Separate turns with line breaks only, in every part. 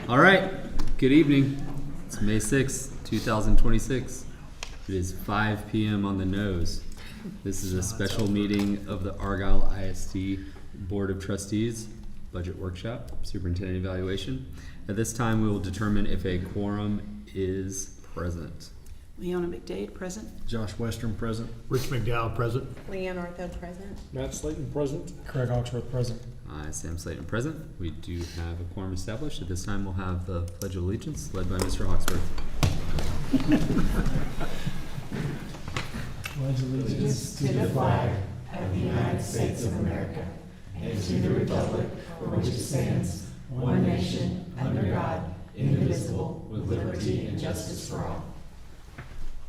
All right, good evening. It's May 6th, 2026. It is 5 p.m. on the nose. This is a special meeting of the Argyle ISD Board of Trustees, Budget Workshop, Superintendent Evaluation. At this time, we will determine if a quorum is present.
Leona McDade, present.
Josh Western, present.
Rich McDowell, present.
Leanne Ortho, present.
Matt Slayton, present.
Craig Hawksworth, present.
I, Sam Slayton, present. We do have a quorum established. At this time, we'll have the Pledge of Allegiance led by Mr. Hawksworth.
Pledge allegiance to the flag of the United States of America and to the republic for which it stands, one nation, under God, indivisible, with liberty and justice for all.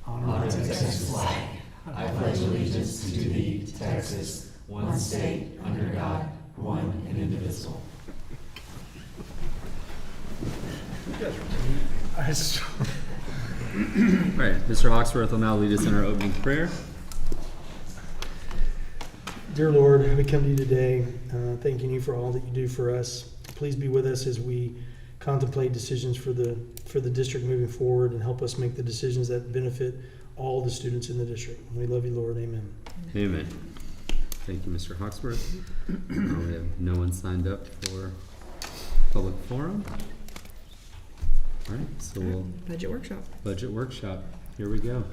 Honor to the Texas flag. I pledge allegiance to thee, Texas, one state, under God, one and indivisible.
Right, Mr. Hawksworth will now lead us in our opening prayer.
Dear Lord, we come to you today thanking you for all that you do for us. Please be with us as we contemplate decisions for the district moving forward and help us make the decisions that benefit all the students in the district. We love you, Lord. Amen.
Amen. Thank you, Mr. Hawksworth. We have no one signed up for public forum. All right, so we'll
Budget workshop.
budget workshop. Here we go.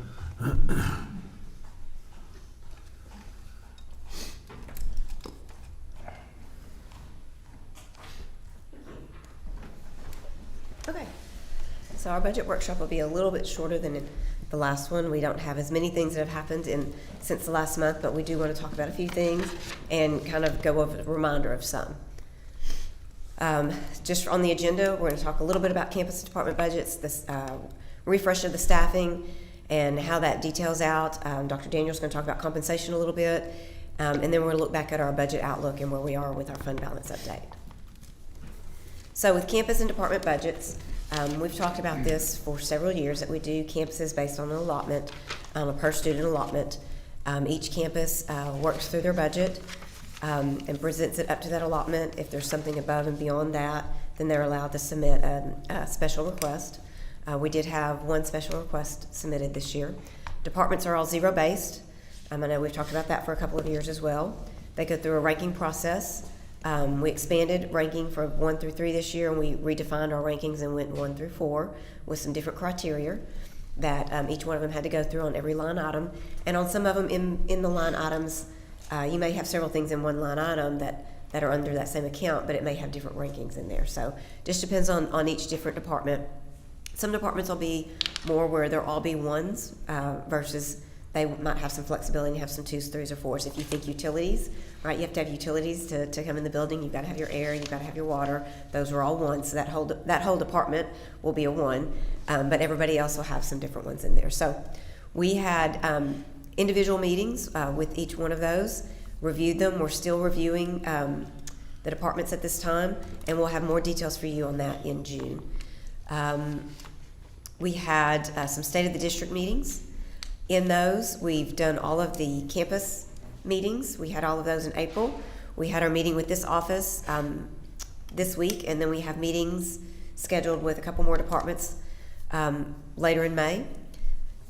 Okay. So our budget workshop will be a little bit shorter than the last one. We don't have as many things that have happened since the last month, but we do want to talk about a few things and kind of go over a reminder of some. Just on the agenda, we're going to talk a little bit about campus and department budgets, this refresh of the staffing and how that details out. Dr. Daniel's going to talk about compensation a little bit, and then we're going to look back at our budget outlook and where we are with our fund balance update. So with campus and department budgets, we've talked about this for several years, that we do campuses based on an allotment, a per student allotment. Each campus works through their budget and presents it up to that allotment. If there's something above and beyond that, then they're allowed to submit a special request. We did have one special request submitted this year. Departments are all zero-based. I know we've talked about that for a couple of years as well. They go through a ranking process. We expanded ranking from 1 through 3 this year, and we redefined our rankings and went 1 through 4 with some different criteria that each one of them had to go through on every line item. And on some of them in the line items, you may have several things in one line item that are under that same account, but it may have different rankings in there. So just depends on each different department. Some departments will be more where they'll all be ones versus they might have some flexibility and have some 2s, 3s, or 4s. If you think utilities, right, you have to have utilities to come in the building. You've got to have your air, you've got to have your water. Those are all ones. So that whole department will be a 1, but everybody else will have some different ones in there. So we had individual meetings with each one of those, reviewed them. We're still reviewing the departments at this time, and we'll have more details for you on that in June. We had some State of the District meetings. In those, we've done all of the campus meetings. We had all of those in April. We had our meeting with this office this week, and then we have meetings scheduled with a couple more departments later in May.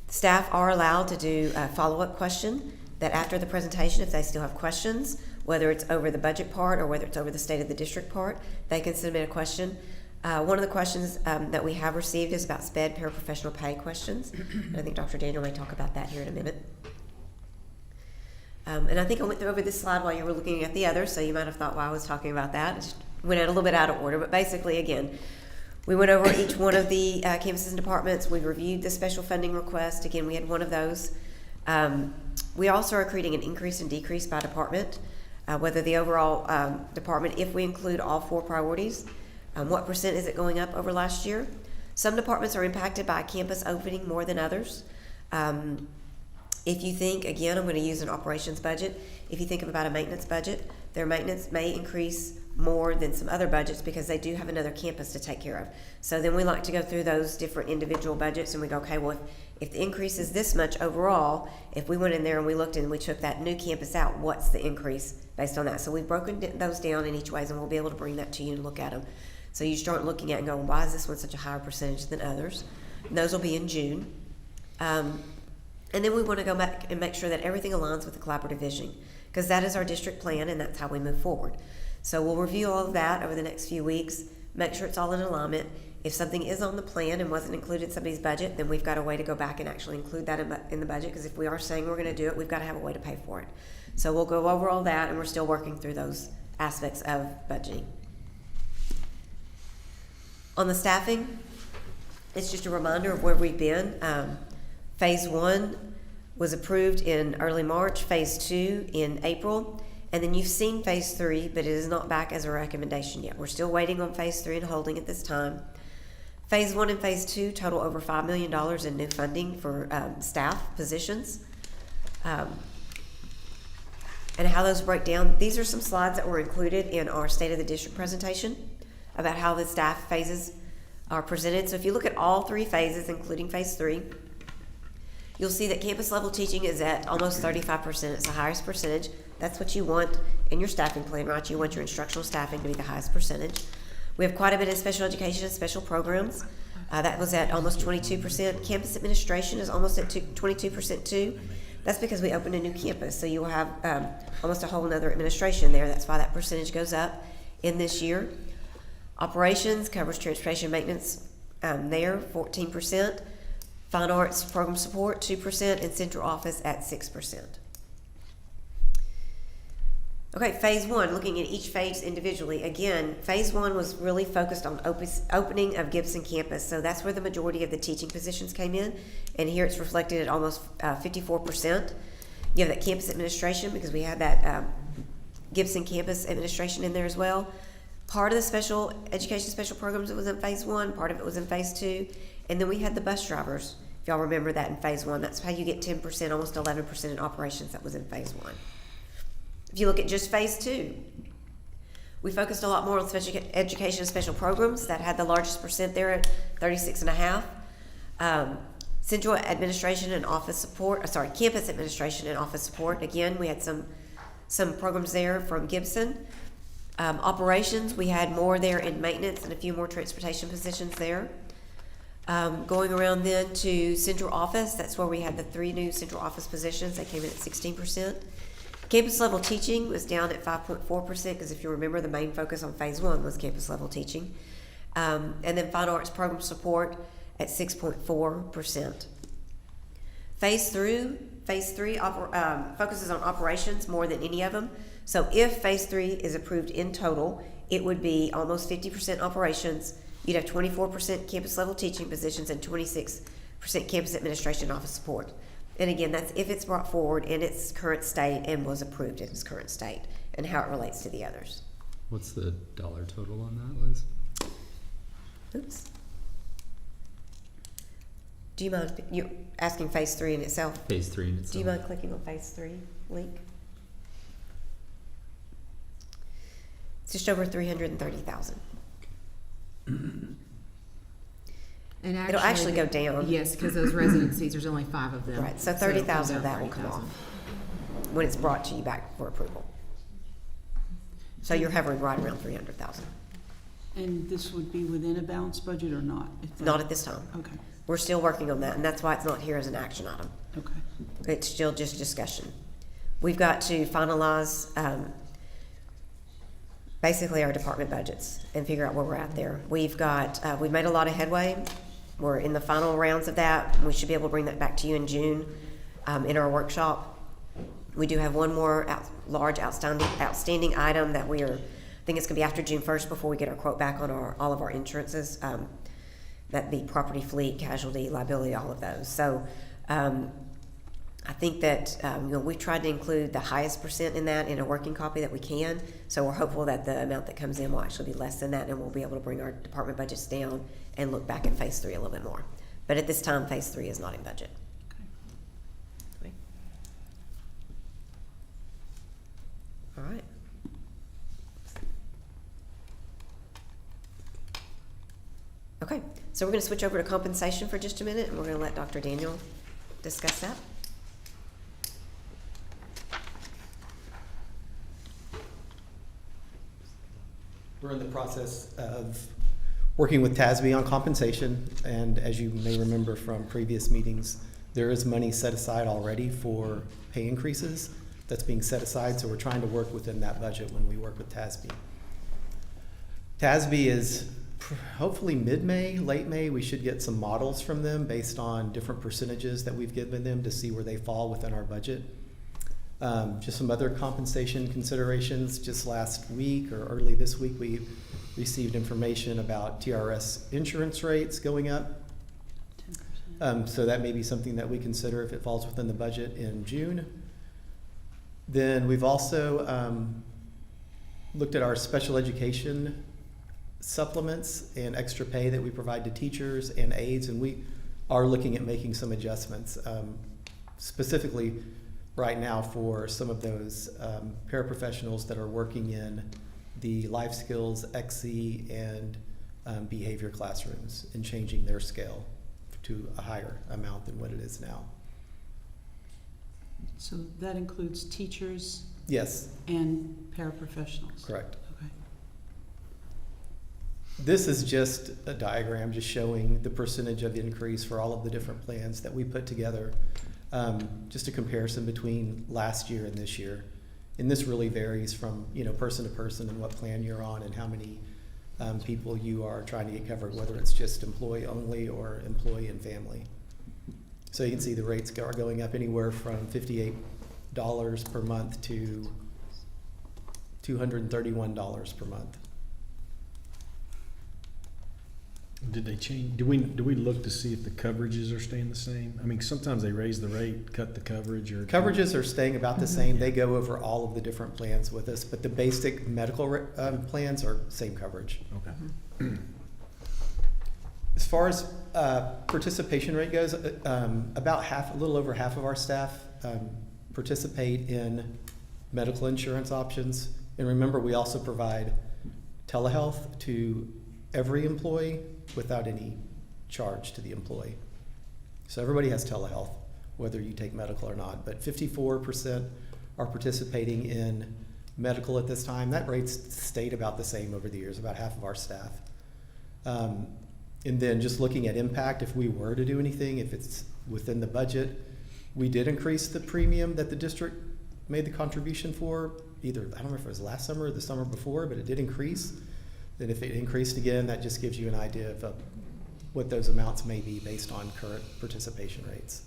Staff are allowed to do a follow-up question that after the presentation, if they still have questions, whether it's over the budget part or whether it's over the State of the District part, they can submit a question. One of the questions that we have received is about SPED paraprofessional pay questions. And I think Dr. Daniel may talk about that here in a minute. And I think I went over this slide while you were looking at the others, so you might have thought while I was talking about that. It just went a little bit out of order, but basically, again, we went over each one of the campuses and departments. We reviewed the special funding request. Again, we had one of those. We also are creating an increase and decrease by department, whether the overall department, if we include all 4 priorities, what % is it going up over last year? Some departments are impacted by campus opening more than others. If you think, again, I'm going to use an operations budget. If you think about a maintenance budget, their maintenance may increase more than some other budgets because they do have another campus to take care of. So then we like to go through those different individual budgets and we go, okay, well, if the increase is this much overall, if we went in there and we looked and we took that new campus out, what's the increase based on that? So we've broken those down in each ways, and we'll be able to bring that to you and look at them. So you start looking at and going, why is this one such a higher percentage than others? And those will be in June. And then we want to go back and make sure that everything aligns with the collaborative vision, because that is our district plan and that's how we move forward. So we'll review all of that over the next few weeks, make sure it's all in alignment. If something is on the plan and wasn't included in somebody's budget, then we've got a way to go back and actually include that in the budget, because if we are saying we're going to do it, we've got to have a way to pay for it. So we'll go over all that, and we're still working through those aspects of budgeting. On the staffing, it's just a reminder of where we've been. Phase 1 was approved in early March, Phase 2 in April, and then you've seen Phase 3, but it is not back as a recommendation yet. We're still waiting on Phase 3 and holding at this time. Phase 1 and Phase 2 total over $5 million in new funding for staff positions. And how those break down, these are some slides that were included in our State of the District presentation about how the staff phases are presented. So if you look at all 3 phases, including Phase 3, you'll see that campus level teaching is at almost 35%. It's the highest percentage. That's what you want in your staffing plan, right? You want your instructional staffing to be the highest percentage. We have quite a bit of special education and special programs. That was at almost 22%. Campus administration is almost at 22% too. That's because we opened a new campus, so you'll have almost a whole other administration there. That's why that percentage goes up in this year. Operations covers transportation maintenance there, 14%. Fine arts program support, 2%, and central office at 6%. Okay, Phase 1, looking at each phase individually. Again, Phase 1 was really focused on opening of Gibson campus, so that's where the majority of the teaching positions came in, and here it's reflected at almost 54%. You have that campus administration, because we had that Gibson campus administration in there as well. Part of the special education special programs that was in Phase 1, part of it was in Phase 2, and then we had the bus drivers. If y'all remember that in Phase 1, that's how you get 10%, almost 11% in operations. That was in Phase 1. If you look at just Phase 2, we focused a lot more on special education and special programs. That had the largest percent there at 36.5%. Central administration and office support, campus administration and office support. Again, we had some programs there from Gibson. Operations, we had more there in maintenance and a few more transportation positions there. Going around then to central office, that's where we had the 3 new central office positions. They came in at 16%. Campus level teaching was down at 5.4%, because if you remember, the main focus on Phase 1 was campus level teaching. And then fine arts program support at 6.4%. Phase 3 focuses on operations more than any of them. So if Phase 3 is approved in total, it would be almost 50% operations. You'd have 24% campus level teaching positions and 26% campus administration and office support. And again, that's if it's brought forward in its current state and was approved in its current state, and how it relates to the others.
What's the dollar total on that, Liz?
Oops. Do you mind, you're asking Phase 3 in itself?
Phase 3 in itself.
Do you mind clicking on Phase 3 link? It's just over 330,000.
And
It'll actually go down.
Yes, because those residencies, there's only 5 of them.
Right, so
it
30,000
comes
of
out
that will come
30,000.
off when it's brought to you back for approval. So you're hovering right around 300,000.
And this would be within a balanced budget or not? If that-
Not at this time.
Okay,
We're still working on that, and that's why it's not here as an action item.
okay.
It's still just discussion. We've got to finalize basically our department budgets and figure out where we're at there. We've made a lot of headway. We're in the final rounds of that. We should be able to bring that back to you in June in our workshop. We do have one more large outstanding item that I think it's going to be after June 1st before we get our quote back on all of our insurances. That'd be property, fleet, casualty, liability, all of those. So I think that we've tried to include the highest percent in that in a working copy that we can. So we're hopeful that the amount that comes in will actually be less than that, and we'll be able to bring our department budgets down and look back at Phase 3 a little bit more. But at this time, Phase 3 is not in budget. Okay. All right. Okay, so we're going to switch over to compensation for just a minute, and we're going to let Dr. Daniel discuss that.
We're in the process of working with TASB on compensation, and as you may remember from previous meetings, there is money set aside already for pay increases that's being set aside, so we're trying to work within that budget when we work with TASB. TASB is hopefully mid-May, late May, we should get some models from them based on different percentages that we've given them to see where they fall within our budget. Just some other compensation considerations. Just last week or early this week, we received information about TRS insurance rates going up.
10%.
So that may be something that we consider if it falls within the budget in June. Then we've also looked at our special education supplements and extra pay that we provide to teachers and aides, and we are looking at making some adjustments, specifically right now for some of those paraprofessionals that are working in the life skills, XC, and behavior classrooms, and changing their scale to a higher amount than what it is now.
So that includes teachers
Yes,
and paraprofessionals?
correct.
Okay.
This is just a diagram just showing the percentage of increase for all of the different plans that we put together. Just a comparison between last year and this year. And this really varies from, person to person and what plan you're on and how many people you are trying to get covered, whether it's just employee only or employee and family. So you can see the rates are going up anywhere from $58 per month to $231 per month.
Did they change, do we look to see if the coverages are staying the same? I mean, sometimes they raise the rate, cut the coverage, or.
Coverages are staying about the same. They go over all of the different plans with us, but the basic medical plans are same coverage.
Okay.
As far as participation rate goes, about a little over half of our staff participate in medical insurance options. And remember, we also provide telehealth to every employee without any charge to the employee. So everybody has telehealth, whether you take medical or not. But 54% are participating in medical at this time. That rate's stayed about the same over the years, about half of our staff. And then just looking at impact, if we were to do anything, if it's within the budget, we did increase the premium that the district made the contribution for. Either, I don't know if it was last summer or the summer before, but it did increase. Then if it increased again, that just gives you an idea of what those amounts may be based on current participation rates.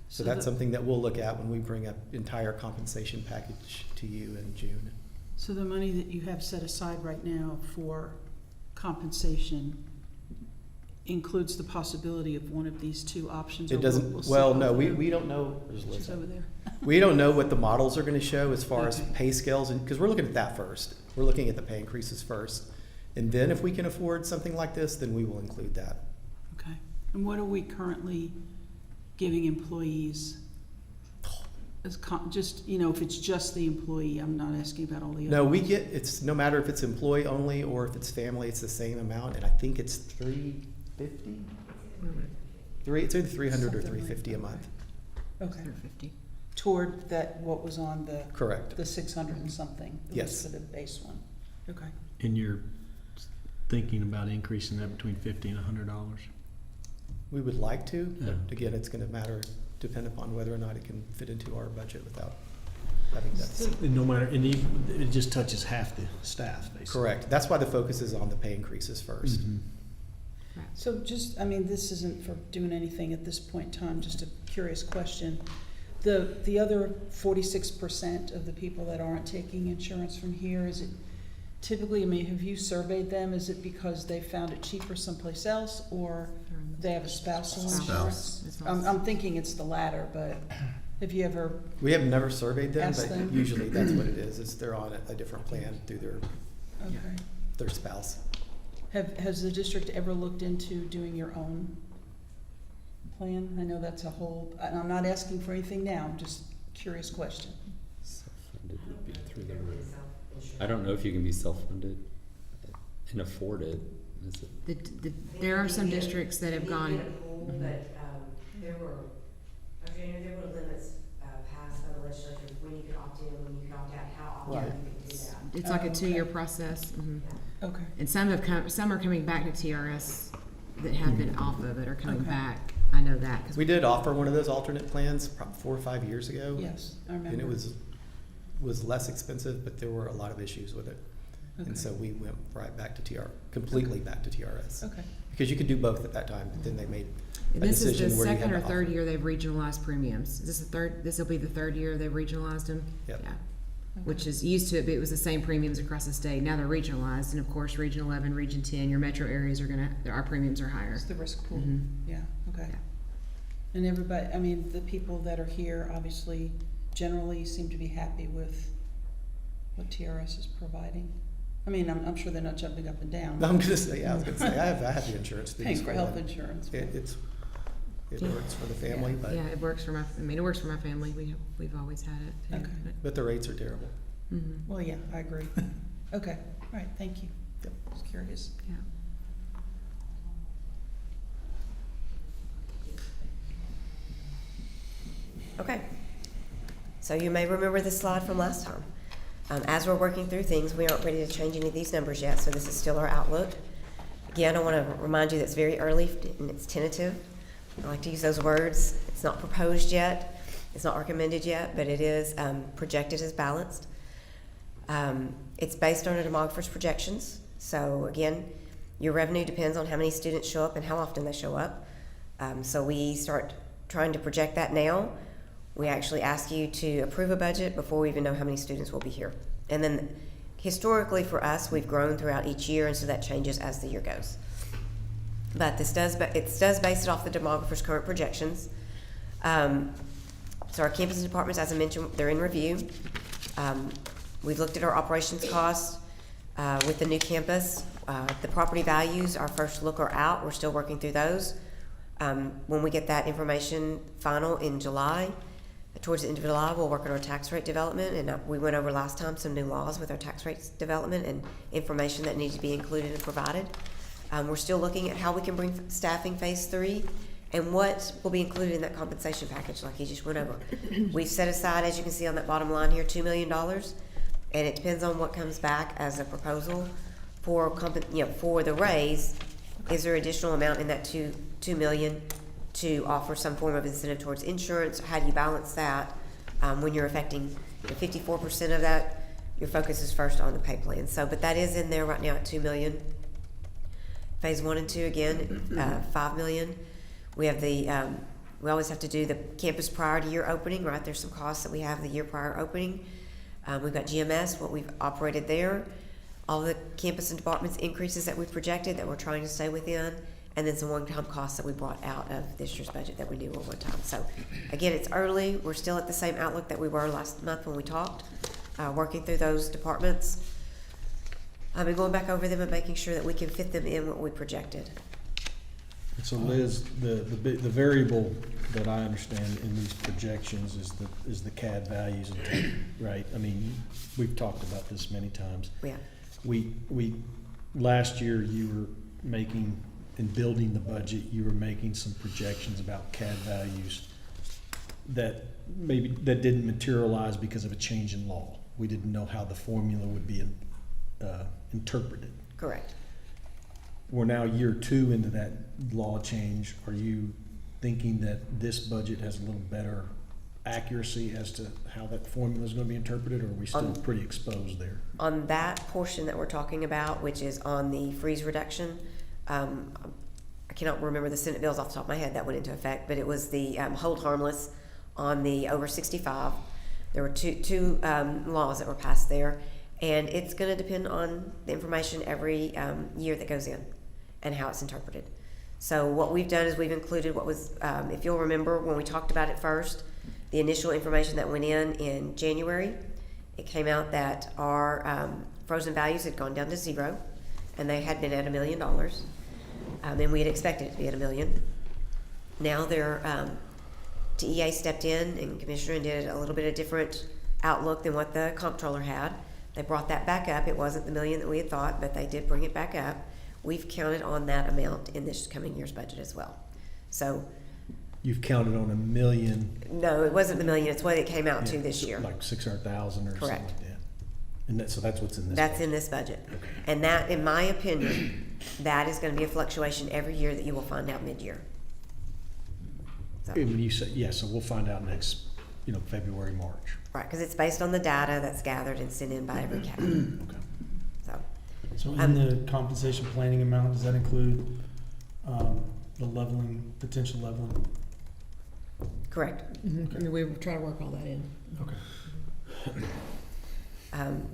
So that's something that we'll look at when we bring up entire compensation package to you in June.
So the money that you have set aside right now for compensation includes the possibility of one of these two options?
It
or
doesn't,
we'll see
well,
how
no,
the-
we don't know.
She's over there.
We don't know what the models are going to show as far as
Okay.
pay scales, and because we're looking at that first. We're looking at the pay increases first. And then if we can afford something like this, then we will include that.
Okay. And what are we currently giving employees? As just, if it's just the employee, I'm not asking about all the other.
No, we get, it's no matter if it's employee only or if it's family, it's the same amount, and I think it's $350? It's either $300 or $350 a month.
Okay.
50.
Toward that, what was on the
Correct.
600 and something? It was
Yes.
for the base one. Okay.
And you're thinking about increasing that between $50 and $100?
We would like to, but
Yeah.
again, it's going to matter, depend upon whether or not it can fit into our budget without having that.
And no matter, and it just touches half the staff, basically.
Correct. That's why the focus is on the pay increases first.
Mhm.
So just, this isn't for doing anything at this point in time, just a curious question. The other 46% of the people that aren't taking insurance from here, is it typically, have you surveyed them? Is it because they found it cheaper someplace else, or they have a spousal insurance? I'm thinking it's the latter, but have you ever,
We have never surveyed them,
Ask
but
them.
usually that's what it is they're on a different plan through
okay.
their spouse.
Has the district ever looked into doing your own plan? I know that's a whole, and I'm not asking for anything now, I'm just curious question.
Self-funded would be through the roof. I don't know if you can be self-funded and afford it. Is it?
There are some districts that have
We
gone.
did a poll, but there were limits passed by the legislature when you could opt in, when you could opt out, how often
Right.
you could do that.
It's like a 2-year process. Mhm.
Okay,
And some are coming back to TRS that have been off of it are coming
Okay.
back. I know that, because
We did offer one of those alternate plans probably 4 or 5 years ago.
yes, I remember.
And it was less expensive, but there were a lot of issues with it.
Okay.
And so we went right back to completely back to TRS.
Okay,
Because you could do both at that time, but then they made a
this is the
decision where you had
second or
to
third
offer.
year they've regionalized premiums. Is this the third? This will be the third year they've regionalized them.
Yep.
Yeah. Which is used to it was the same premiums across the state. Now they're regionalized, and of course, Region 11, Region 10, your metro areas our premiums are higher.
it's the risk pool,
Mhm.
yeah, okay.
Yeah.
And everybody, I mean, the people that are here obviously generally seem to be happy with what TRS is providing. I mean, I'm sure they're not jumping up and down.
I'm gonna say, I was gonna say, I have the insurance. through
Paying
this
for
school,
health
and
insurance.
It
Yeah.
works for the family,
Yeah.
but,
Yeah, it works for it works for my family. We've always had it. Too.
Okay.
but the rates are terrible.
Mm-hmm.
Well, yeah, I agree. Okay, all right, thank you.
Yep.
Just curious.
Yeah.
Okay. So you may remember this slide from last time. As we're working through things, we aren't ready to change any of these numbers yet, so this is still our outlook. Again, I want to remind you that it's very early and it's tentative. I like to use those words. It's not proposed yet, it's not recommended yet, but it is projected as balanced. It's based on a demographer's projections. So again, your revenue depends on how many students show up and how often they show up. So we start trying to project that now. We actually ask you to approve a budget before we even know how many students will be here. And then historically for us, we've grown throughout each year, and so that changes as the year goes. But it does base it off the demographer's current projections. So our campus departments, as I mentioned, they're in review. We've looked at our operations costs with the new campus. The property values, our first look are out. We're still working through those. When we get that information final in July, towards the end of July, we'll work on our tax rate development. And we went over last time some new laws with our tax rate development and information that needs to be included and provided. We're still looking at how we can bring staffing phase 3 and what will be included in that compensation package like he just went over. We've set aside, as you can see on that bottom line here, $2 million. And it depends on what comes back as a proposal for the raise. Is there additional amount in that $2 million to offer some form of incentive towards insurance? How do you balance that when you're affecting 54% of that? Your focus is first on the pay plan. So, but that is in there right now at $2 million. Phase 1 and 2 again, $5 million. We have we always have to do the campus prior to year opening, right? There's some costs that we have the year prior opening. We've got GMS, what we've operated there. All the campus and departments increases that we've projected that we're trying to stay within, and then some one-time costs that we brought out of this year's budget that we knew were one time. So again, it's early. We're still at the same outlook that we were last month when we talked, working through those departments. I've been going back over them and making sure that we can fit them in what we projected.
And so Liz, the variable that I understand in these projections is the CAD values, right? I mean, we've talked about this many times.
Yeah.
We last year you were making, in building the budget, you were making some projections about CAD values that didn't materialize because of a change in law. We didn't know how the formula would be interpreted.
Correct.
We're now year 2 into that law change. Are you thinking that this budget has a little better accuracy as to how that formula is going to be interpreted, or are we still pretty exposed there?
On that portion that we're talking about, which is on the freeze reduction, I cannot remember the Senate bills off the top of my head that went into effect, but it was the hold harmless on the over 65. There were two laws that were passed there, and it's going to depend on the information every year that goes in and how it's interpreted. So what we've done is we've included what was, if you'll remember when we talked about it first, the initial information that went in January, it came out that our frozen values had gone down to 0, and they had been at $1 million, and we had expected it to be at $1 million. Now TEA stepped in and Commissioner did a little bit of different outlook than what the comptroller had. They brought that back up. It wasn't the $1 million that we had thought, but they did bring it back up. We've counted on that amount in this coming year's budget as well. So
You've counted on $1 million.
no, it wasn't the $1 million. It's what it came out to
Yeah,
this year.
like 600,000 or
Correct.
something like that. And so that's what's in this.
That's
budget.
in this budget. And that, in my opinion, that is gonna be a fluctuation every year that you will find out mid-year. So,
And when you say, yeah, so we'll find out next, February, March.
right, cause it's based on the data that's gathered and sent in by every county,
Okay.
so.
So in the compensation planning amount, does that include, the leveling, potential leveling?
Correct.
We try to work all that in.
Okay.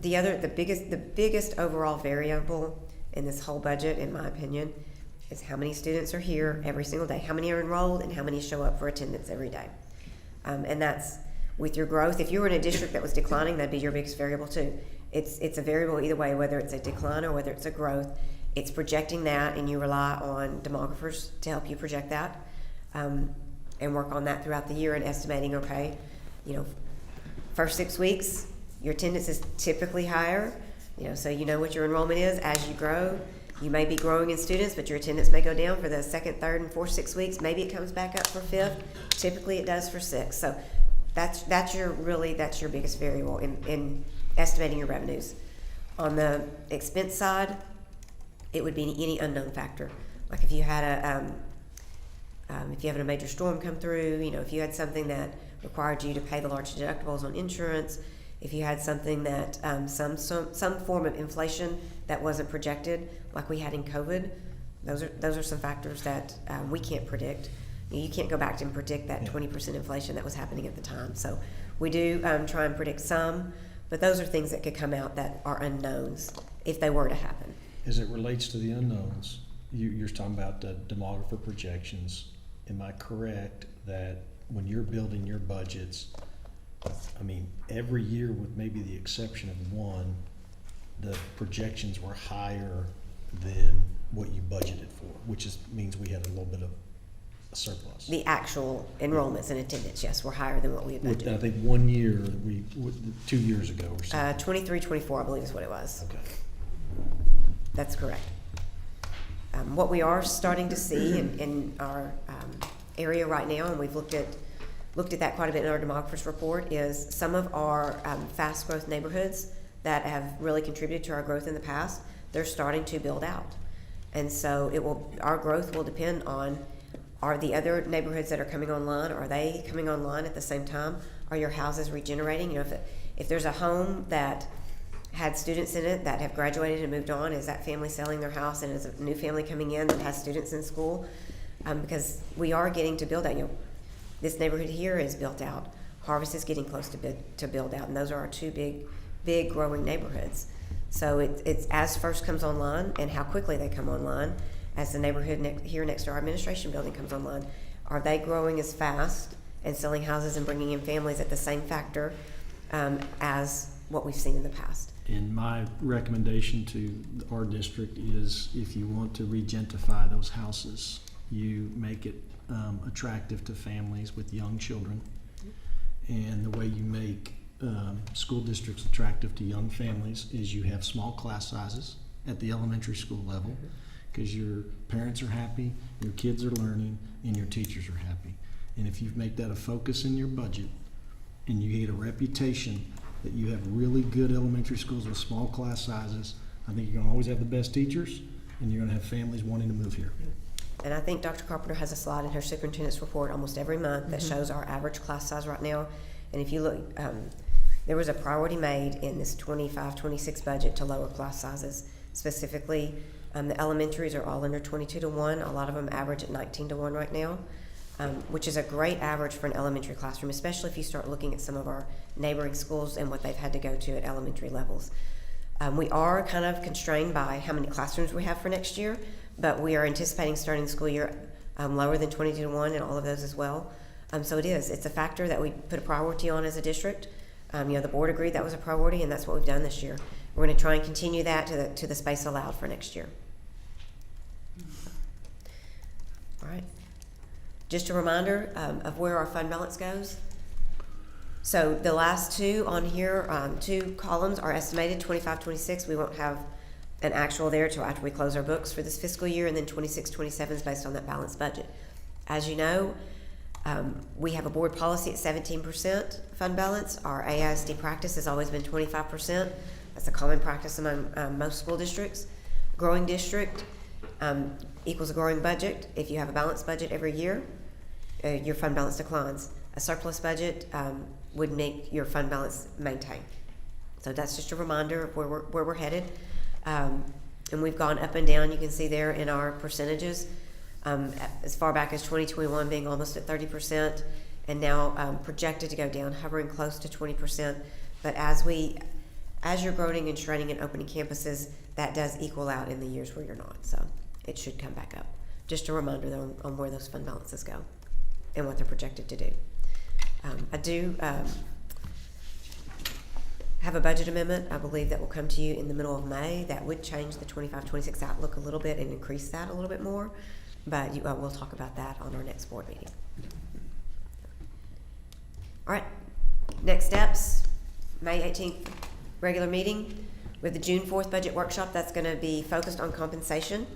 The biggest overall variable in this whole budget, in my opinion, is how many students are here every single day, how many are enrolled, and how many show up for attendance every day. And that's with your growth. If you were in a district that was declining, that'd be your biggest variable too. It's a variable either way, whether it's a decline or whether it's a growth. It's projecting that, and you rely on demographers to help you project that, and work on that throughout the year and estimating, okay, first 6 weeks, your attendance is typically higher, so you know what your enrollment is as you grow. You may be growing in students, but your attendance may go down for the second, third, and fourth 6 weeks. Maybe it comes back up for fifth. Typically, it does for sixth. So that's your biggest variable in estimating your revenues. On the expense side, it would be any unknown factor. Like if you had if you have a major storm come through, if you had something that required you to pay the large deductibles on insurance, if you had something that some form of inflation that wasn't projected, like we had in COVID, those are some factors that we can't predict. You can't go back and predict that 20% inflation that was happening at the time. So we do try and predict some, but those are things that could come out that are unknowns if they were to happen.
As it relates to the unknowns, you're talking about the demographer projections. Am I correct that when you're building your budgets, every year with maybe the exception of one, the projections were higher than what you budgeted for, which means we had a little bit of a surplus.
The actual enrollments and attendance, yes, were higher than what we had
I
budgeted.
think 1 year, 2 years ago or something.
23, 24, I believe is what it was.
Okay.
That's correct. What we are starting to see in our area right now, and we've looked at that quite a bit in our demographers report, is some of our fast growth neighborhoods that have really contributed to our growth in the past, they're starting to build out. And so our growth will depend on, are the other neighborhoods that are coming online, are they coming online at the same time? Are your houses regenerating? If there's a home that had students in it that have graduated and moved on, is that family selling their house and is a new family coming in that has students in school? Because we are getting to build out. This neighborhood here is built out. Harvest is getting close to build out, and those are our two big growing neighborhoods. So it's as first comes online and how quickly they come online, as the neighborhood here next to our administration building comes online, are they growing as fast and selling houses and bringing in families at the same factor as what we've seen in the past?
And my recommendation to our district is, if you want to regentrify those houses, you make it attractive to families with young children. And the way you make school districts attractive to young families is you have small class sizes at the elementary school level, because your parents are happy, your kids are learning, and your teachers are happy. And if you make that a focus in your budget, and you get a reputation that you have really good elementary schools with small class sizes, I think you're going to always have the best teachers, and you're going to have families wanting to move here.
And I think Dr. Carpenter has a slide in her superintendent's report almost every month that shows our average class size right now. And if you look, there was a priority made in this 25-26 budget to lower class sizes. Specifically, the elementaries are all under 22-1. A lot of them average at 19-1 right now, which is a great average for an elementary classroom, especially if you start looking at some of our neighboring schools and what they've had to go to at elementary levels. We are kind of constrained by how many classrooms we have for next year, but we are anticipating starting the school year lower than 22-1 in all of those as well. So it's a factor that we put a priority on as a district. The board agreed that was a priority, and that's what we've done this year. We're going to try and continue that to the space allowed for next year. All right. Just a reminder of where our fund balance goes. So the last two on here, two columns are estimated, 25-26. We won't have an actual there till after we close our books for this fiscal year, and then 26-27 is based on that balanced budget. As you know, we have a board policy at 17% fund balance. Our AISD practice has always been 25%. That's a common practice among most school districts. Growing district equals a growing budget. If you have a balanced budget every year, your fund balance declines. A surplus budget would make your fund balance maintain. So that's just a reminder of where we're headed. And we've gone up and down. You can see there in our percentages, as far back as 2021 being almost at 30%, and now projected to go down, hovering close to 20%. But as you're growing and shredding and opening campuses, that does equal out in the years where you're not. So it should come back up. Just a reminder though on where those fund balances go and what they're projected to do. I do have a budget amendment, I believe, that will come to you in the middle of May. That would change the 25-26 outlook a little bit and increase that a little bit more, but we'll talk about that on our next board meeting. All right, next steps, May 18th, regular meeting. With the June 4th budget workshop, that's going to be focused on compensation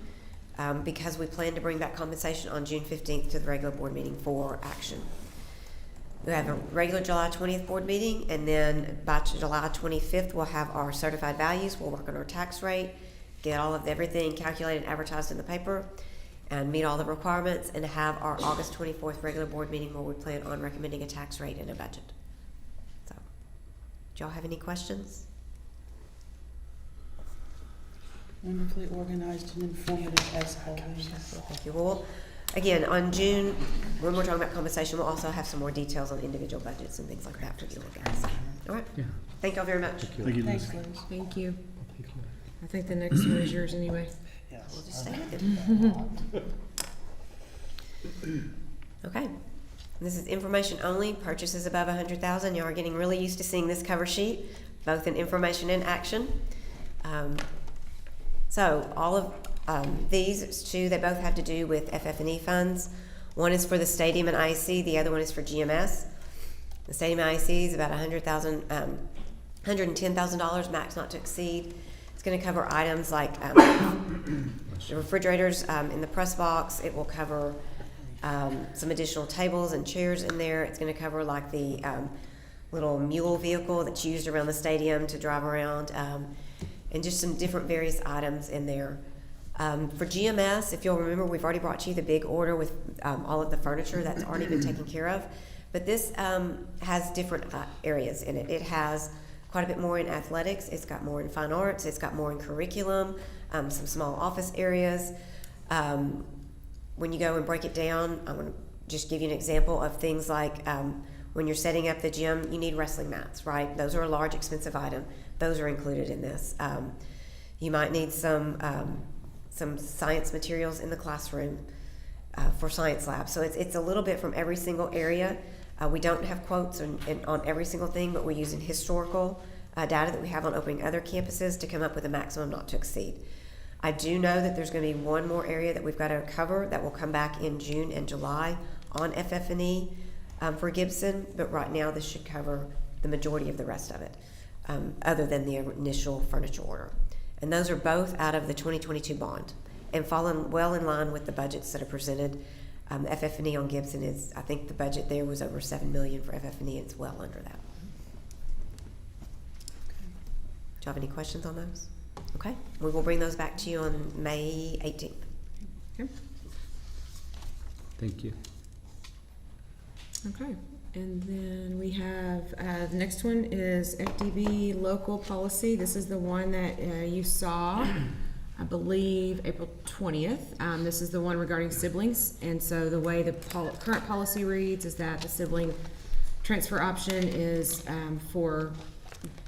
because we plan to bring back compensation on June 15th to the regular board meeting for action. We have a regular July 20th board meeting, and then by July 25th, we'll have our certified values. We'll work on our tax rate, get all of everything calculated and advertised in the paper, and meet all the requirements, and have our August 24th regular board meeting where we plan on recommending a tax rate and a budget. So, do y'all have any questions?
Wonderfully organized and informative as always.
Thank you. Well, again, on June, when we're talking about compensation, we'll also have some more details on individual budgets and things like that for you to look at. So, all right.
Yeah.
Thank y'all very much.
Thank you, Liz.
Thanks, Liz.
Thank you. I think the next one is yours anyway.
We'll just stay with it. Okay. This is information only. Purchases above $100,000. You are getting really used to seeing this cover sheet, both in information and action. So all of these two, they both have to do with FF&E funds. One is for the stadium and IC. The other one is for GMS. The stadium and IC is about $110,000 max, not to exceed. It's going to cover items like the refrigerators in the press box. It will cover some additional tables and chairs in there. It's going to cover like the little mule vehicle that's used around the stadium to drive around, and just some different various items in there. For GMS, if you'll remember, we've already brought you the big order with all of the furniture that's already been taken care of. But this has different areas in it. It has quite a bit more in athletics. It's got more in fine arts. It's got more in curriculum, some small office areas. When you go and break it down, I'm going to just give you an example of things like when you're setting up the gym, you need wrestling mats, right? Those are a large, expensive item. Those are included in this. You might need some science materials in the classroom for science labs. So it's a little bit from every single area. We don't have quotes on every single thing, but we're using historical data that we have on opening other campuses to come up with a maximum not to exceed. I do know that there's going to be one more area that we've got to cover that will come back in June and July on FF&E for Gibson, but right now this should cover the majority of the rest of it, other than the initial furniture order. And those are both out of the 2022 bond and fallen well in line with the budgets that are presented. FF&E on Gibson is, I think the budget there was over $7 million for FF&E. It's well under that. Do you have any questions on those? Okay, we will bring those back to you on May 18th.
Okay.
Thank you.
Okay. And then we have, the next one is FDB local policy. This is the one that you saw, I believe, April 20th. This is the one regarding siblings. And so the way the current policy reads is that the sibling transfer option is for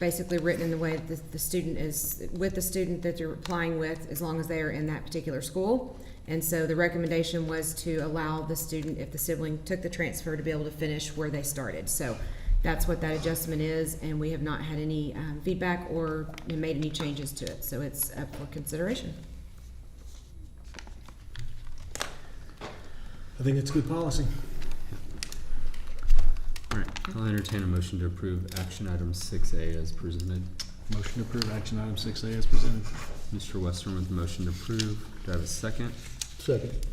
basically written in the way that the student is with the student that you're applying with, as long as they are in that particular school. And so the recommendation was to allow the student, if the sibling took the transfer, to be able to finish where they started. So that's what that adjustment is, and we have not had any feedback or made any changes to it. So it's up for consideration.
I think it's good policy.
All right, I'll entertain a motion to approve action item 6A as presented.
Motion to approve action item 6A as presented.
Mr. Western with the motion to approve. Do I have a second?
Second.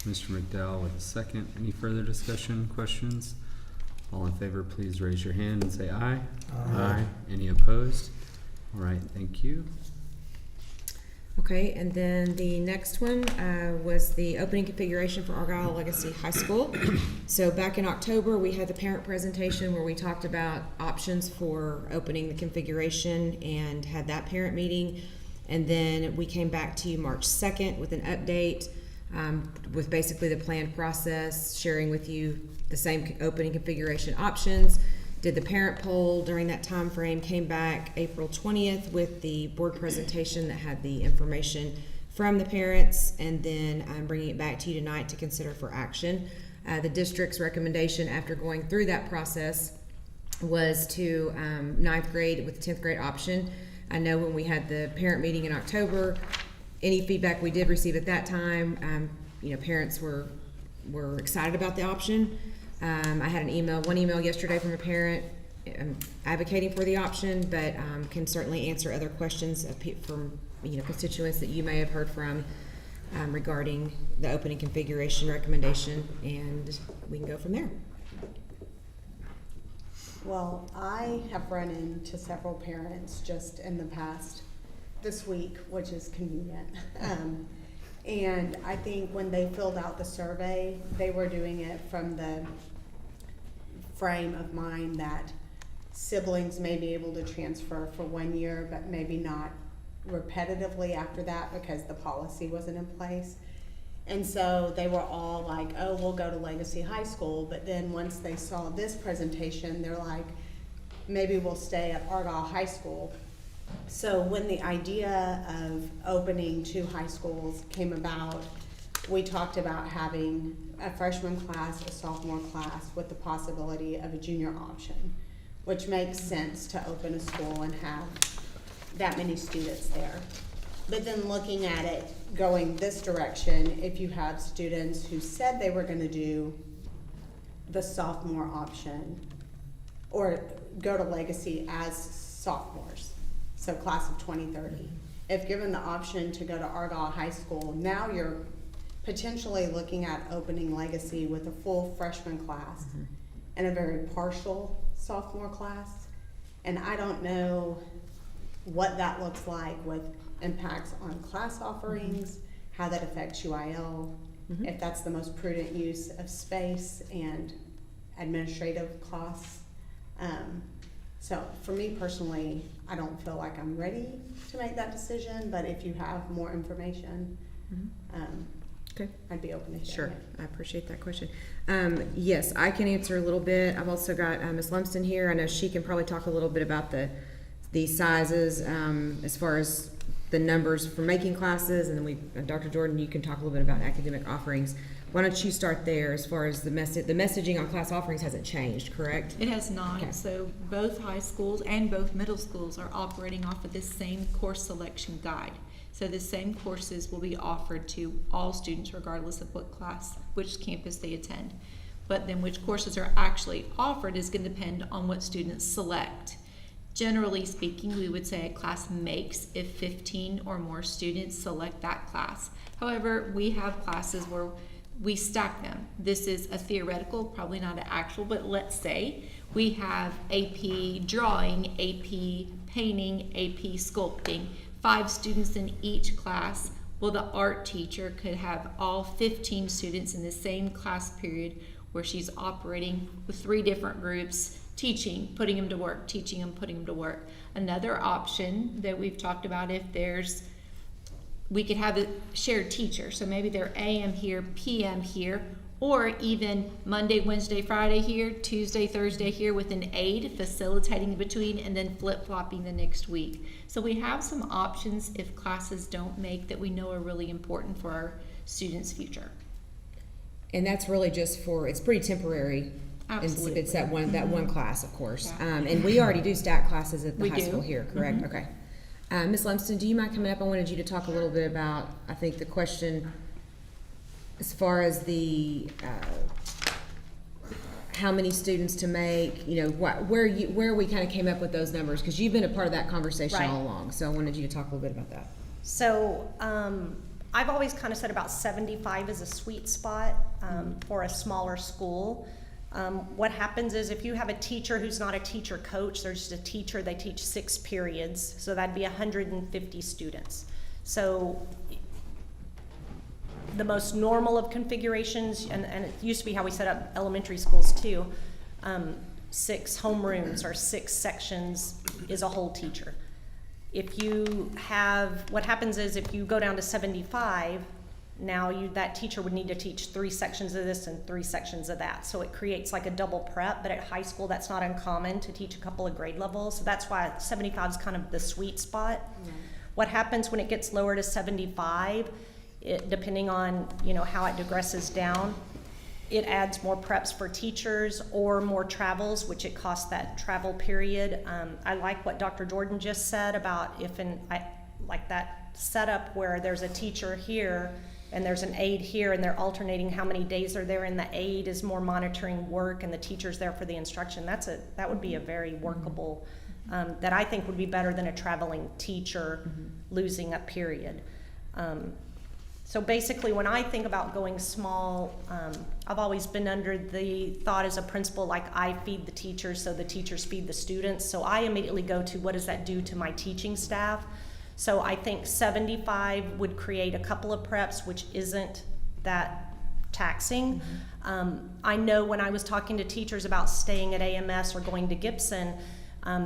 Mr. McDowell with a second. Any further discussion, questions? All in favor, please raise your hand and say aye.
Aye.
Any opposed? All right, thank you.
Okay, and then the next one was the opening configuration for Argyle Legacy High School. So back in October, we had the parent presentation where we talked about options for opening the configuration and had that parent meeting. And then we came back to you March 2nd with an update with basically the planned process, sharing with you the same opening configuration options. Did the parent poll during that time frame, came back April 20th with the board presentation that had the information from the parents, and then I'm bringing it back to you tonight to consider for action. The district's recommendation after going through that process was to 9th grade with the 10th grade option. I know when we had the parent meeting in October, any feedback we did receive at that time, parents were excited about the option. I had one email yesterday from a parent advocating for the option, but can certainly answer other questions from constituents that you may have heard from regarding the opening configuration recommendation, and we can go from there.
Well, I have run into several parents just in the past this week, which is convenient. And I think when they filled out the survey, they were doing it from the frame of mind that siblings may be able to transfer for 1 year, but maybe not repetitively after that because the policy wasn't in place. And so they were all like, oh, we'll go to Legacy High School. But then once they saw this presentation, they're like, maybe we'll stay at Argyle High School. So when the idea of opening 2 high schools came about, we talked about having a freshman class, a sophomore class, with the possibility of a junior option, which makes sense to open a school and have that many students there. But then looking at it going this direction, if you have students who said they were going to do the sophomore option or go to Legacy as sophomores, so class of 2030, if given the option to go to Argyle High School, now you're potentially looking at opening Legacy with a full freshman class and a very partial sophomore class. And I don't know what that looks like with impacts on class offerings, how that affects UIL, if that's the most prudent use of space and administrative costs. So for me personally, I don't feel like I'm ready to make that decision, but if you have more information,
Okay.
I'd be open to hearing
Sure,
it.
I appreciate that question. Yes, I can answer a little bit. I've also got Ms. Lumsden here. I know she can probably talk a little bit about the sizes as far as the numbers for making classes, and then Dr. Jordan, you can talk a little bit about academic offerings. Why don't you start there as far as the messaging on class offerings hasn't changed, correct?
It has not.
Okay.
So both high schools and both middle schools are operating off of this same course selection guide. So the same courses will be offered to all students regardless of which campus they attend. But then which courses are actually offered is going to depend on what students select. Generally speaking, we would say a class makes if 15 or more students select that class. However, we have classes where we stack them. This is a theoretical, probably not an actual, but let's say we have AP drawing, AP painting, AP sculpting, 5 students in each class. Well, the art teacher could have all 15 students in the same class period where she's operating with 3 different groups, teaching, putting them to work, teaching them, putting them to work. Another option that we've talked about, we could have a shared teacher. So maybe they're AM here, PM here, or even Monday, Wednesday, Friday here, Tuesday, Thursday here with an aide facilitating in between, and then flip-flopping the next week. So we have some options if classes don't make that we know are really important for our students' future.
And that's really just it's pretty temporary.
Absolutely.
It's that one class, of course.
Yeah.
And we already do stack classes at the
We
high
do.
school here, correct? Okay. Ms. Lumsden, do you mind coming up? I wanted you to talk a little bit about, I think, the question as far as the how many students to make, where we kind of came up with those numbers, because you've been a part of that conversation
Right.
all along. So I wanted you to talk a little bit about that.
So I've always kind of said about 75 is a sweet spot for a smaller school. What happens is if you have a teacher who's not a teacher coach, they're just a teacher, they teach 6 periods, so that'd be 150 students. So the most normal of configurations, and it used to be how we set up elementary schools too, 6 homerooms or 6 sections is a whole teacher. If you have, what happens is if you go down to 75, now that teacher would need to teach 3 sections of this and 3 sections of that. So it creates like a double prep, but at high school that's not uncommon to teach a couple of grade levels. So that's why 75 is kind of the sweet spot. What happens when it gets lower to 75, depending on how it digresses down, it adds more preps for teachers or more travels, which it costs that travel period. I like what Dr. Jordan just said about like that setup where there's a teacher here and there's an aide here and they're alternating how many days are there, and the aide is more monitoring work and the teacher's there for the instruction. That would be a very workable, that I think would be better than a traveling teacher losing a period. So basically, when I think about going small, I've always been under the thought as a principal, like I feed the teachers, so the teachers feed the students. So I immediately go to what does that do to my teaching staff? So I think 75 would create a couple of preps, which isn't that taxing. I know when I was talking to teachers about staying at AMS or going to Gibson,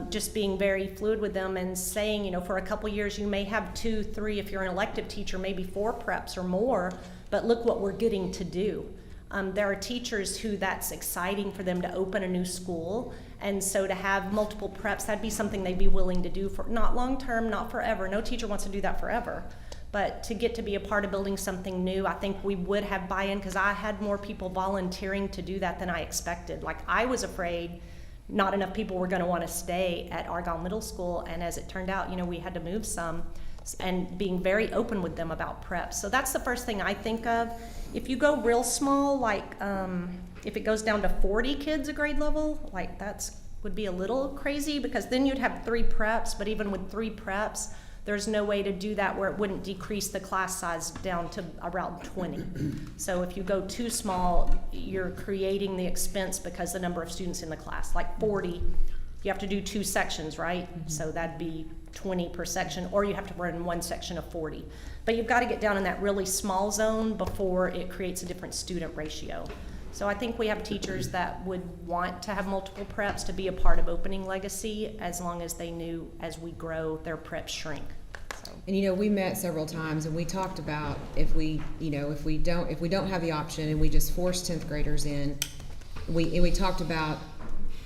just being very fluid with them and saying, for a couple years you may have 2, 3, if you're an elective teacher, maybe 4 preps or more, but look what we're getting to do. There are teachers who that's exciting for them to open a new school, and so to have multiple preps, that'd be something they'd be willing to do for, not long term, not forever. No teacher wants to do that forever. But to get to be a part of building something new, I think we would have buy-in, because I had more people volunteering to do that than I expected. Like, I was afraid not enough people were going to want to stay at Argyle Middle School, and as it turned out, we had to move some, and being very open with them about prep. So that's the first thing I think of. If you go real small, like if it goes down to 40 kids a grade level, like would be a little crazy, because then you'd have 3 preps, but even with 3 preps, there's no way to do that where it wouldn't decrease the class size down to around 20. So if you go too small, you're creating the expense because the number of students in the class, like 40, you have to do 2 sections, right? So that'd be 20 per section, or you have to run 1 section of 40. But you've got to get down in that really small zone before it creates a different student ratio. So I think we have teachers that would want to have multiple preps to be a part of Opening Legacy, as long as they knew as we grow, their preps shrink. So.
And we met several times and we talked about if we don't have the option and we just force 10th graders in, we talked about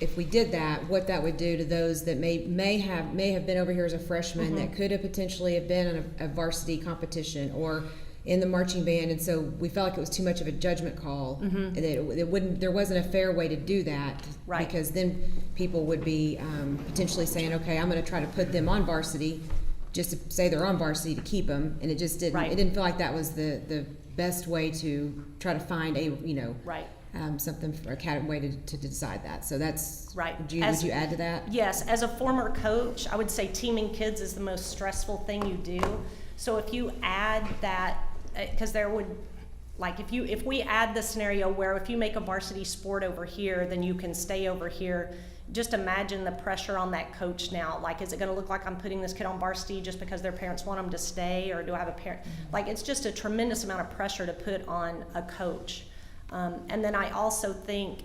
if we did that, what that would do to those that may have been over here as a freshman that could have potentially have been in a varsity competition or in the marching band, and so we felt like it was too much of a judgment call, and that there wasn't a fair way to do that,
right?
Because then people would be potentially saying, okay, I'm going to try to put them on varsity, just to say they're on varsity to keep them, and it just didn't.
Right.
It didn't feel like that was the best way to try to find a
right.
Something for a way to decide that. So that's
right.
Would you add to that?
Yes, as a former coach, I would say teaming kids is the most stressful thing you do. So if you add that, because there would, like if we add the scenario where if you make a varsity sport over here, then you can stay over here. Just imagine the pressure on that coach now. Like, is it going to look like I'm putting this kid on varsity just because their parents want them to stay, or do I have a parent? Like, it's just a tremendous amount of pressure to put on a coach. And then I also think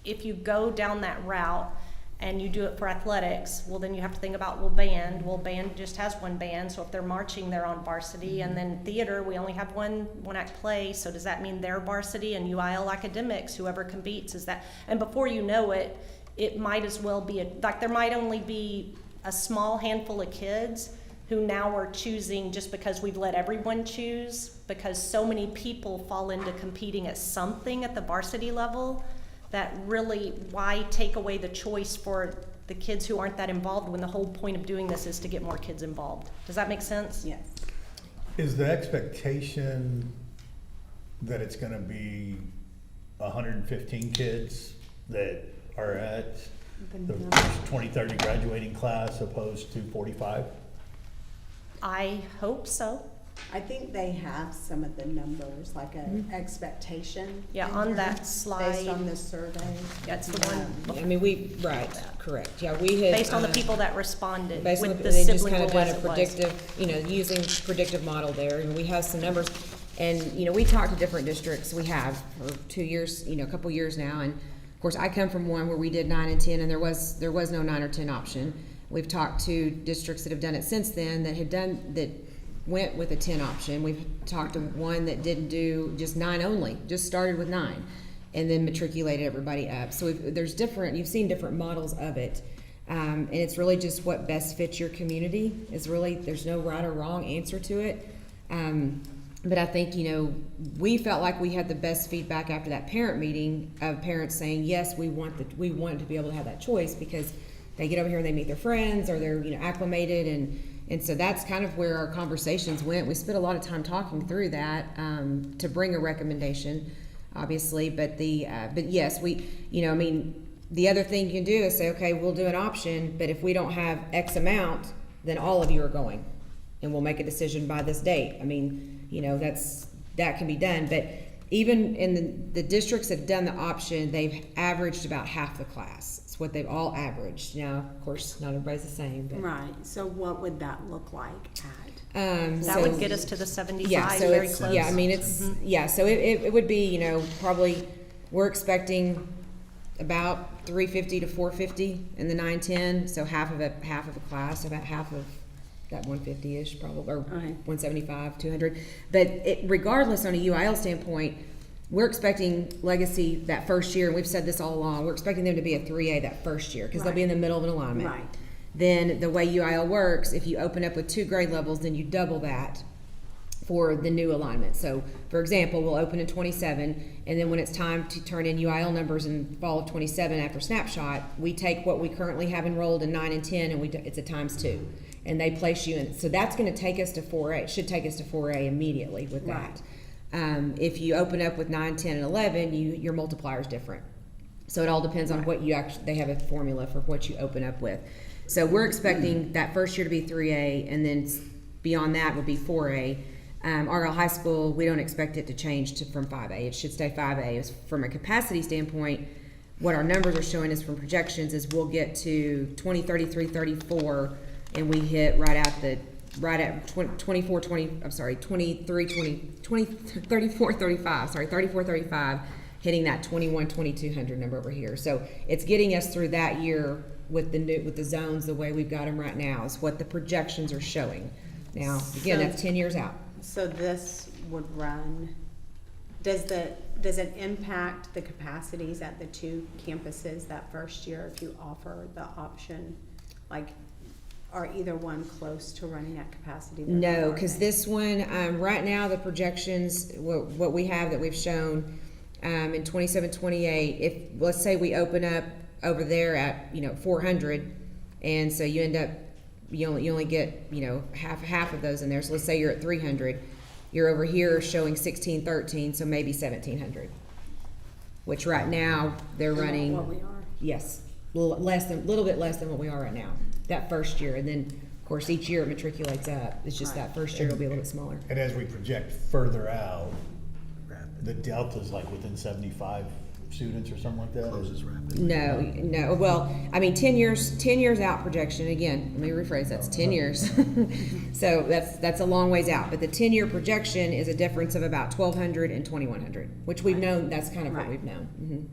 if you go down that route and you do it for athletics, well, then you have to think about, band. Well, band just has 1 band, so if they're marching, they're on varsity. And then theater, we only have one act play, so does that mean they're varsity? And UIL academics, whoever competes, is that? And before you know it, it might as well be, there might only be a small handful of kids who now are choosing just because we've let everyone choose, because so many people fall into competing at something at the varsity level, that really, why take away the choice for the kids who aren't that involved when the whole point of doing this is to get more kids involved? Does that make sense?
Yes.
Is the expectation that it's going to be 115 kids that are at the 2030 graduating class opposed to 45?
I hope so.
I think they have some of the numbers, like an expectation.
Yeah,
in
on
here
that slide.
Based on this survey.
That's the one,
I mean, right, correct, yeah, we had.
based on the people that responded
Based on
with the
they just
sibling
kind of
rule
done
as
a
it was.
predictive, using predictive model there, and we have some numbers. And, we talked to different districts, we have for 2 years, a couple years now, and of course, I come from one where we did 9 and 10, and there was no 9 or 10 option. We've talked to districts that have done it since then, that went with a 10 option. We've talked to one that didn't do just 9 only, just started with 9, and then matriculated everybody up. So you've seen different models of it. And it's really just what best fits your community. There's no right or wrong answer to it. But I think, we felt like we had the best feedback after that parent meeting of parents saying, yes, we want to be able to have that choice, because they get over here and they meet their friends, or they're, acclimated, and so that's kind of where our conversations went. We spent a lot of time talking through that, to bring a recommendation, obviously, but yes, the other thing you can do is say, okay, we'll do an option, but if we don't have X amount, then all of you are going, and we'll make a decision by this date. That can be done, but even in the districts that have done the option, they've averaged about half the class. It's what they've all averaged. Now, of course, not everybody's the same, but.
Right, so what would that look like at?
That would get us to the 75,
Yeah, so
very
it's,
close.
yeah, I mean, so it would be, probably, we're expecting about 350 to 450 in the 9-10, so half of a class, about half of that 150-ish probably, or 175, 200. But regardless, on a UIL standpoint, we're expecting Legacy that first year, and we've said this all along, we're expecting them to be a 3A that first year, because they'll be in the middle of an alignment.
Right.
Then the way UIL works, if you open up with 2 grade levels, then you double that for the new alignment. So, for example, we'll open in 27, and then when it's time to turn in UIL numbers in fall of 27 after snapshot, we take what we currently have enrolled in 9 and 10, and it's a times 2. And they place you in. So that's going to take us to 4A. It should take us to 4A immediately with that. If you open up with 9, 10, and 11, your multiplier is different. So it all depends on what you actually, they have a formula for what you open up with. So we're expecting that first year to be 3A, and then beyond that will be 4A. Argyle High School, we don't expect it to change from 5A. It should stay 5A. From a capacity standpoint, what our numbers are showing us from projections is we'll get to 33, 34, and we hit right at 34, 35, hitting that 2200 number over here. So it's getting us through that year with the zones the way we've got them right now is what the projections are showing. Now, again, that's 10 years out.
So this would run, does it impact the capacities at the 2 campuses that first year if you offer the option? Like, are either one close to running at capacity?
No, because this one, right now, the projections, what we have that we've shown in 27, 28, if, let's say we open up over there at, 400, and so you end up, you only get, half of those in there. So let's say you're at 300. You're over here showing 16, 13, so maybe 1700, which right now they're running.
What we are.
Yes, a little bit less than what we are right now, that first year. And then, of course, each year it matriculates up. It's just that first year it'll be a little bit smaller.
And as we project further out, the delta's like within 75 students or something like that?
Closes rapidly.
No. Well, I mean, 10 years out projection. Again, let me rephrase. That's 10 years. So that's a long ways out. But the 10-year projection is a difference of about 1,200 and 2,100, which we've known. That's kind of what we've known. Mm-hmm.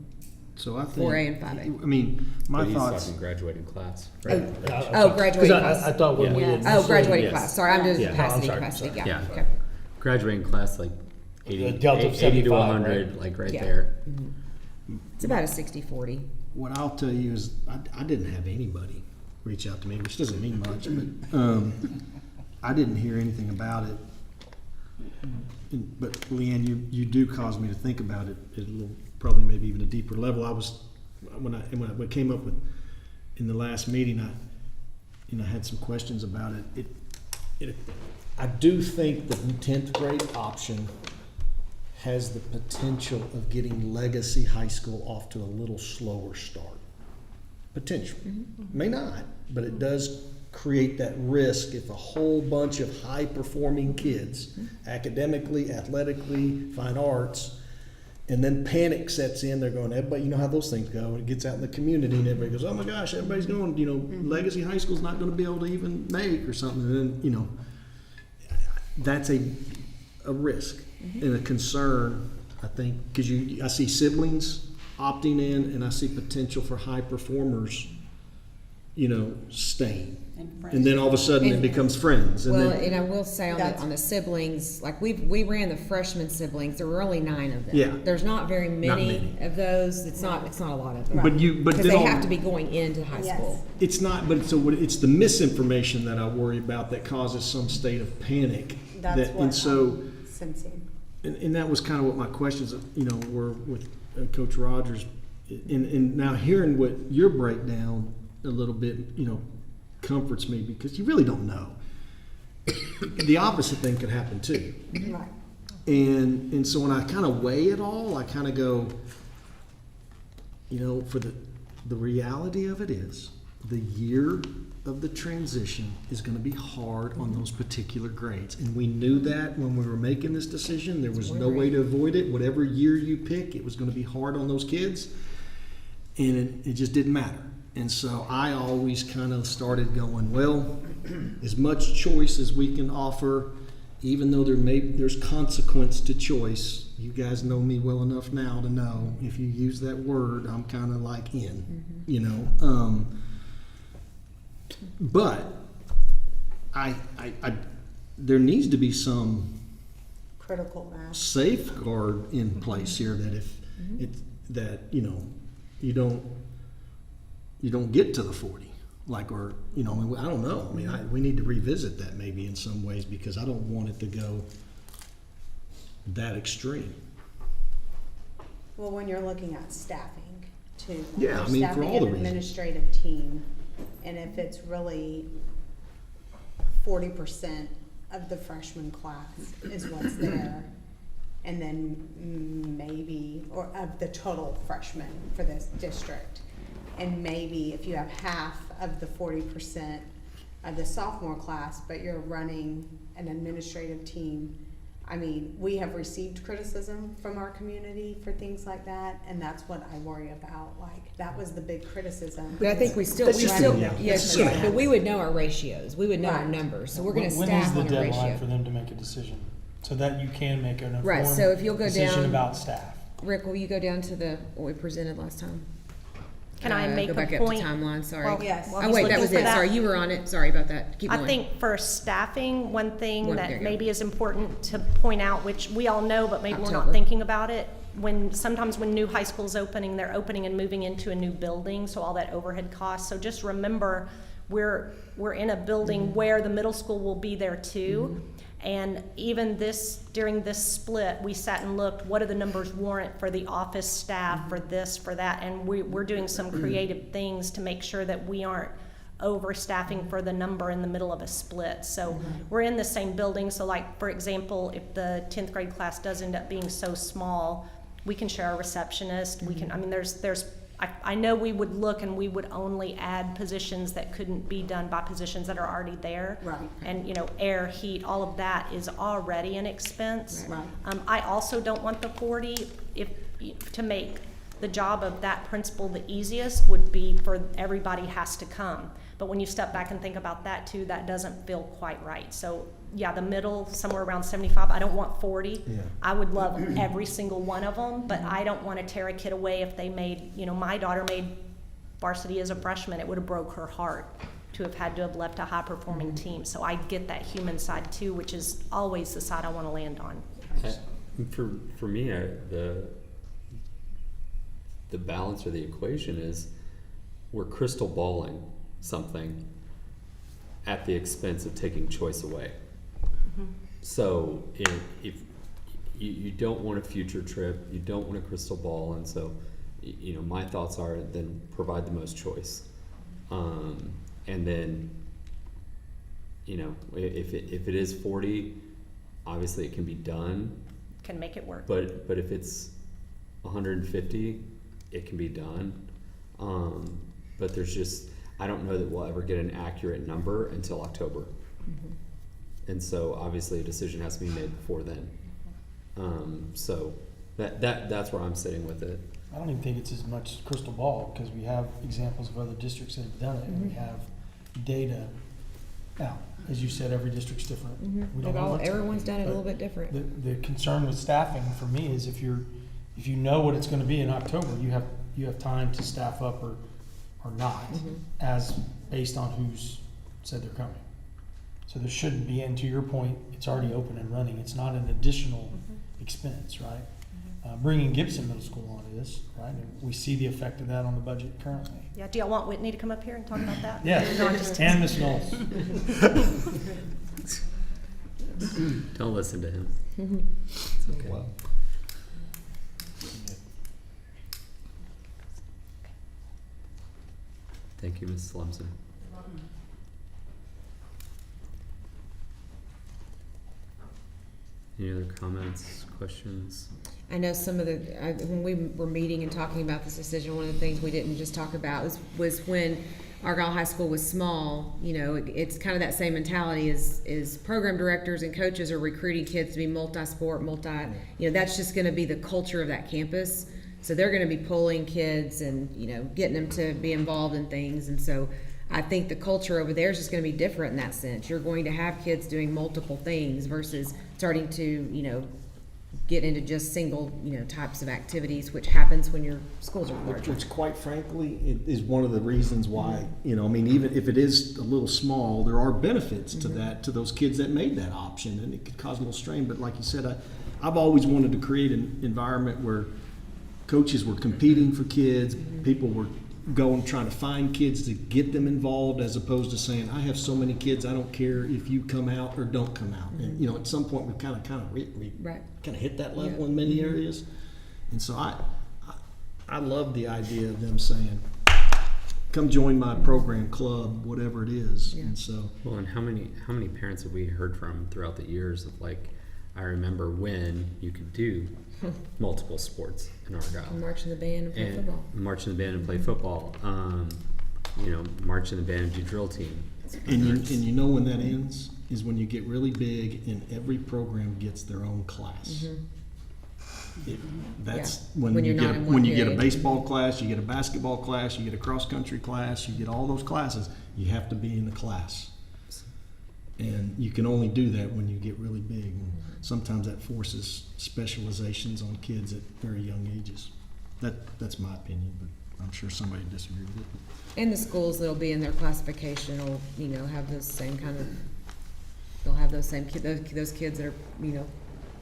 So I think
4A and 5A.
I mean, my
But he's
thoughts.
talking graduating class.
Graduating class.
I thought when we had.
Graduating
Yes.
class. Sorry, I'm doing
Yeah.
capacity.
No, I'm
Capacity.
sorry.
Yeah.
Yeah.
Okay.
Graduating class, like 80,
The delta of
80 to
75,
100,
right?
like right
Yeah.
there.
It's about a 60-40.
What I'll tell you is I didn't have anybody reach out to me, which doesn't mean much, but I didn't hear anything about it. But Leanne, you do cause me to think about it at a little, probably maybe even a deeper level. When I came up with in the last meeting, I had some questions about it. I do think the 10th grade option has the potential of getting Legacy High School off to a little slower start. Potential. May not, but it does
create that risk if a whole bunch of high-performing kids, academically, athletically, fine arts, and then panic sets in. They're going, everybody, you know how those things go. And it gets out in the community, and everybody goes, oh my gosh, everybody's going, Legacy High School's not going to be able to even make or something. And then, that's a risk and a concern, I think, because I see siblings opting in, and I see potential for high performers, staying. And then all of a sudden it becomes friends. And
Well,
then,
and I will say on the siblings, like we ran the freshman siblings. There were only 9 of them.
Yeah.
There's not very many,
many.
of those. It's not a lot of them.
but
Because
then
they have to be going into high
Yes.
school.
it's not. But it's the misinformation that I worry about that causes some state of panic.
That's what
and so.
I'm sensing.
And that was kind of what my questions, were with Coach Rogers. And now hearing what your breakdown a little bit, comforts me, because you really don't know. The opposite thing could happen too.
Right.
And so when I kind of weigh it all, I kind of go, for the reality of it is, the year of the transition is going to be hard on those particular grades. And we knew that when we were making this decision. There was no way to avoid it. Whatever year you pick, it was going to be hard on those kids. And it just didn't matter. And so I always kind of started going, well, as much choice as we can offer, even though there's consequence to choice. You guys know me well enough now to know if you use that word, I'm kind of like in, But I there needs to be some
Critical mass.
safeguard in place here that if you don't get to the 40, I don't know. We need to revisit that maybe in some ways, because I don't want it to go that extreme.
Well, when you're looking at staffing too.
Yeah,
you're
for all
staffing
the
an
reasons.
administrative team, and if it's really 40% of the freshman class is what's there, and then maybe, or of the total freshmen for this district, and maybe if you have half of the 40% of the sophomore class, but you're running an administrative team. We have received criticism from our community for things like that, and that's what I worry about. That was the big criticism.
But I think we still,
That's just gonna
yes,
happen.
but we would know our ratios. We would know our
Right.
numbers. So we're going to
When
staff
is the
on a
deadline
ratio.
for them to make a decision? So that you can make an
Right,
informed
so if you'll go
decision
down-
about staff.
Rick, will you go down to what we presented last time?
Can I make
go
a
back
point?
up to timeline? Sorry.
Well,
Yes.
while
Oh
he's
wait, that
looking
was
for
it. Sorry, you were on it. Sorry about that. Keep
I
going.
think for staffing, one thing
There you
that
go.
maybe is important to point out, which we all know, but maybe we're
October.
not thinking about it. Sometimes when new high school's opening, they're opening and moving into a new building, so all that overhead costs. So just remember, we're in a building where the middle school will be there too. And even during this split, we sat and looked, what do the numbers warrant for the office staff, for this, for that? And we're doing some creative things to make sure that we aren't overstaffing for the number in the middle of a split. So we're in the same building. So for example, if the 10th grade class does end up being so small, we can share a receptionist. We can, I know we would look and we would only add positions that couldn't be done by positions that are already there.
Right.
And, air, heat, all of that is already an expense.
Right.
I also don't want the 40, to make the job of that principal the easiest would be for everybody has to come. But when you step back and think about that too, that doesn't feel quite right. So yeah, the middle, somewhere around 75, I don't want 40.
Yeah.
I would love every single one of them, but I don't want to tear a kid away if they made, my daughter made varsity as a freshman. It would have broke her heart to have left a high performing team. So I get that human side too, which is always the side I want to land on.
For me, the balance or the equation is we're crystal balling something at the expense of taking choice away. So if you don't want a future trip, you don't want a crystal ball, and so my thoughts are then provide the most choice, and then if it is 40, obviously it can be done.
Can make it work.
But if it's 150, it can be done. But there's just I don't know that we'll ever get an accurate number until October. And so obviously a decision has to be made before then. So that's where I'm sitting with it.
I don't even think it's as much crystal ball, because we have examples of other districts that have done it, and we have data. Now, as you said, every district's different. We don't know what's-
Everyone's done it a
but
little bit different.
The concern with staffing for me is if you know what it's gonna be in October, you have time to staff up or not, as based on who's said they're coming. So there shouldn't be, and to your point, it's already open and running. It's not an additional expense, right? Bringing Gibson Middle School onto this, right? And we see the effect of that on the budget currently.
Yeah, do y'all want Whitney to come up here and talk about that?
Yeah,
No, I'm just-
and Ms. Knowles.
Don't listen to him. It's okay.
Well,
Thank you, Ms. Lumsden. Any other comments, questions?
I know some of when we were meeting and talking about this decision, one of the things we didn't just talk about was when Argyle High School was small, you know, it's kind of that same mentality is program directors and coaches are recruiting kids to be multi-sport, you know, that's just gonna be the culture of that campus. So they're gonna be pulling kids and, you know, getting them to be involved in things. And so I think the culture over there is just gonna be different in that sense. You're going to have kids doing multiple things versus starting to, you know, get into just single, you know, types of activities, which happens when your schools are larger.
Which quite frankly, it is one of the reasons why, you know, I mean, even if it is a little small, there are benefits to that, to those kids that made that option, and it could cause a little strain. But like you said, I've always wanted to create an environment where coaches were competing for kids, people were going, trying to find kids to get them involved, as opposed to saying, I have so many kids, I don't care if you come out or don't come out. And, you know, at some point, we kind of hit that level in many areas. And so I love the idea of them saying, come join my program, club, whatever it is. And so,
Well, and how many parents have we heard from throughout the years of like, I remember when you could do multiple sports in Argyle.
March in the band and play football.
March in the band and play football. You know, march in the band and do drill team.
and you know when that ends is when you get really big and every program gets their own class. That's when
When
you
you're not
get
in
when
one
you get a
period.
baseball class, you get a basketball class, you get a cross country class, you get all those classes. You have to be in the class, and you can only do that when you get really big. And sometimes that forces specializations on kids at very young ages. That's my opinion, but I'm sure somebody disagrees with it.
And the schools that'll be in their classification will, you know, have those same kind of, they'll have those same those kids that are, you know,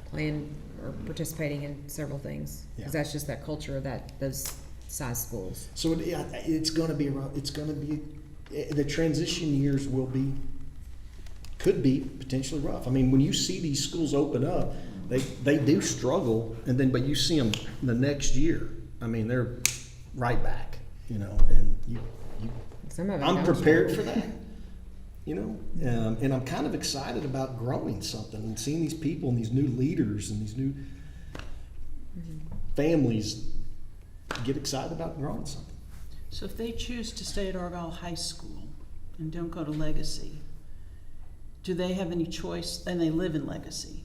playing or participating in several things. Because that's just that culture of those size schools.
So it's going to be the transition years could be potentially rough. I mean, when you see these schools open up, they do struggle, but you see them the next year. I mean, they're right back, you know, and
Some of it
I'm
don't
prepared
struggle.
for that, you know, and I'm kind of excited about growing something and seeing these people and these new leaders and these new families get excited about growing something.
So if they choose to stay at Argyle High School and don't go to Legacy, do they have any choice? And they live in Legacy.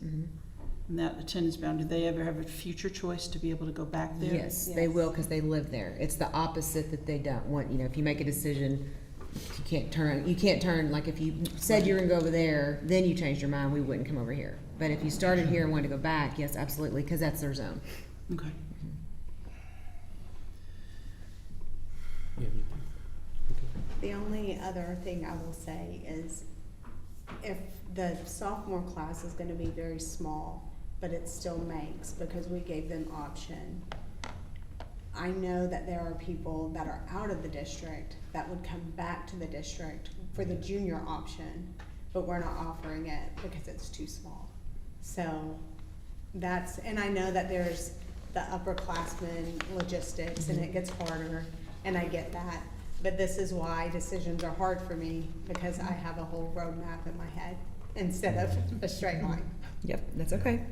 And that attendance bound, do they ever have a future choice to be able to go back there?
Yes, they will, because they live there. It's the opposite that they don't want. You know, if you make a decision, you can't turn, like if you said you were gonna go over there, then you changed your mind, we wouldn't come over here. But if you started here and wanted to go back, yes, absolutely, because that's their zone.
Okay.
The only other thing I will say is if the sophomore class is gonna be very small, but it still makes, because we gave them option. I know that there are people that are out of the district that would come back to the district for the junior option, but we're not offering it because it's too small. So and I know that there's the upperclassmen logistics and it gets harder, and I get that. But this is why decisions are hard for me, because I have a whole roadmap in my head instead of a straight line.
Yep, that's okay.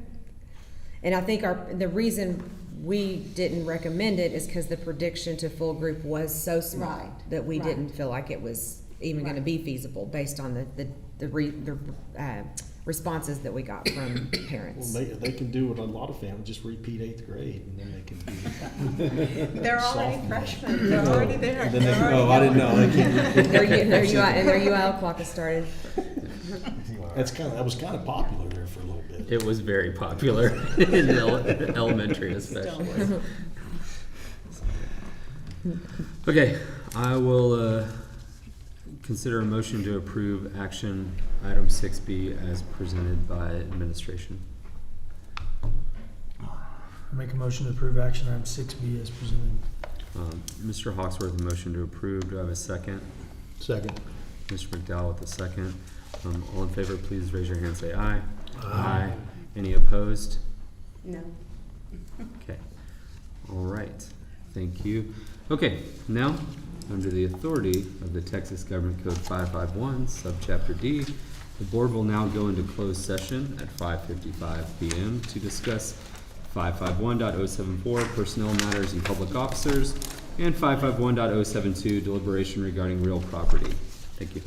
And I think the reason we didn't recommend it is because the prediction to full group was so small
Right,
that we
right.
didn't feel like it was even gonna
Right.
be feasible based on the responses that we got from
Well,
parents.
they can do what a lot of families, just repeat 8th grade, and then they can be.
They're already
Sophomore.
freshmen, they're already there.
And then they,
They're
oh, I
already
didn't know, they can't.
Their UIL clock has started.
That was kind of popular there for a little bit.
It was very popular in elementary especially. Okay, I will consider a motion to approve action item 6B as presented by administration.
Make a motion to approve action item 6B as presented.
Mr. Hawksworth, a motion to approve. Do I have a second?
Second.
Mr. McDowell with a second. All in favor, please raise your hand, say aye. Aye. Any opposed?
No.
Okay. All right. Thank you. Okay, now, under the authority of the Texas Government Code 551, Subchapter D, the board will now go into closed session at 5:55 PM to discuss 551.074 personnel matters and public officers and 551.072 deliberation regarding real property. Thank you.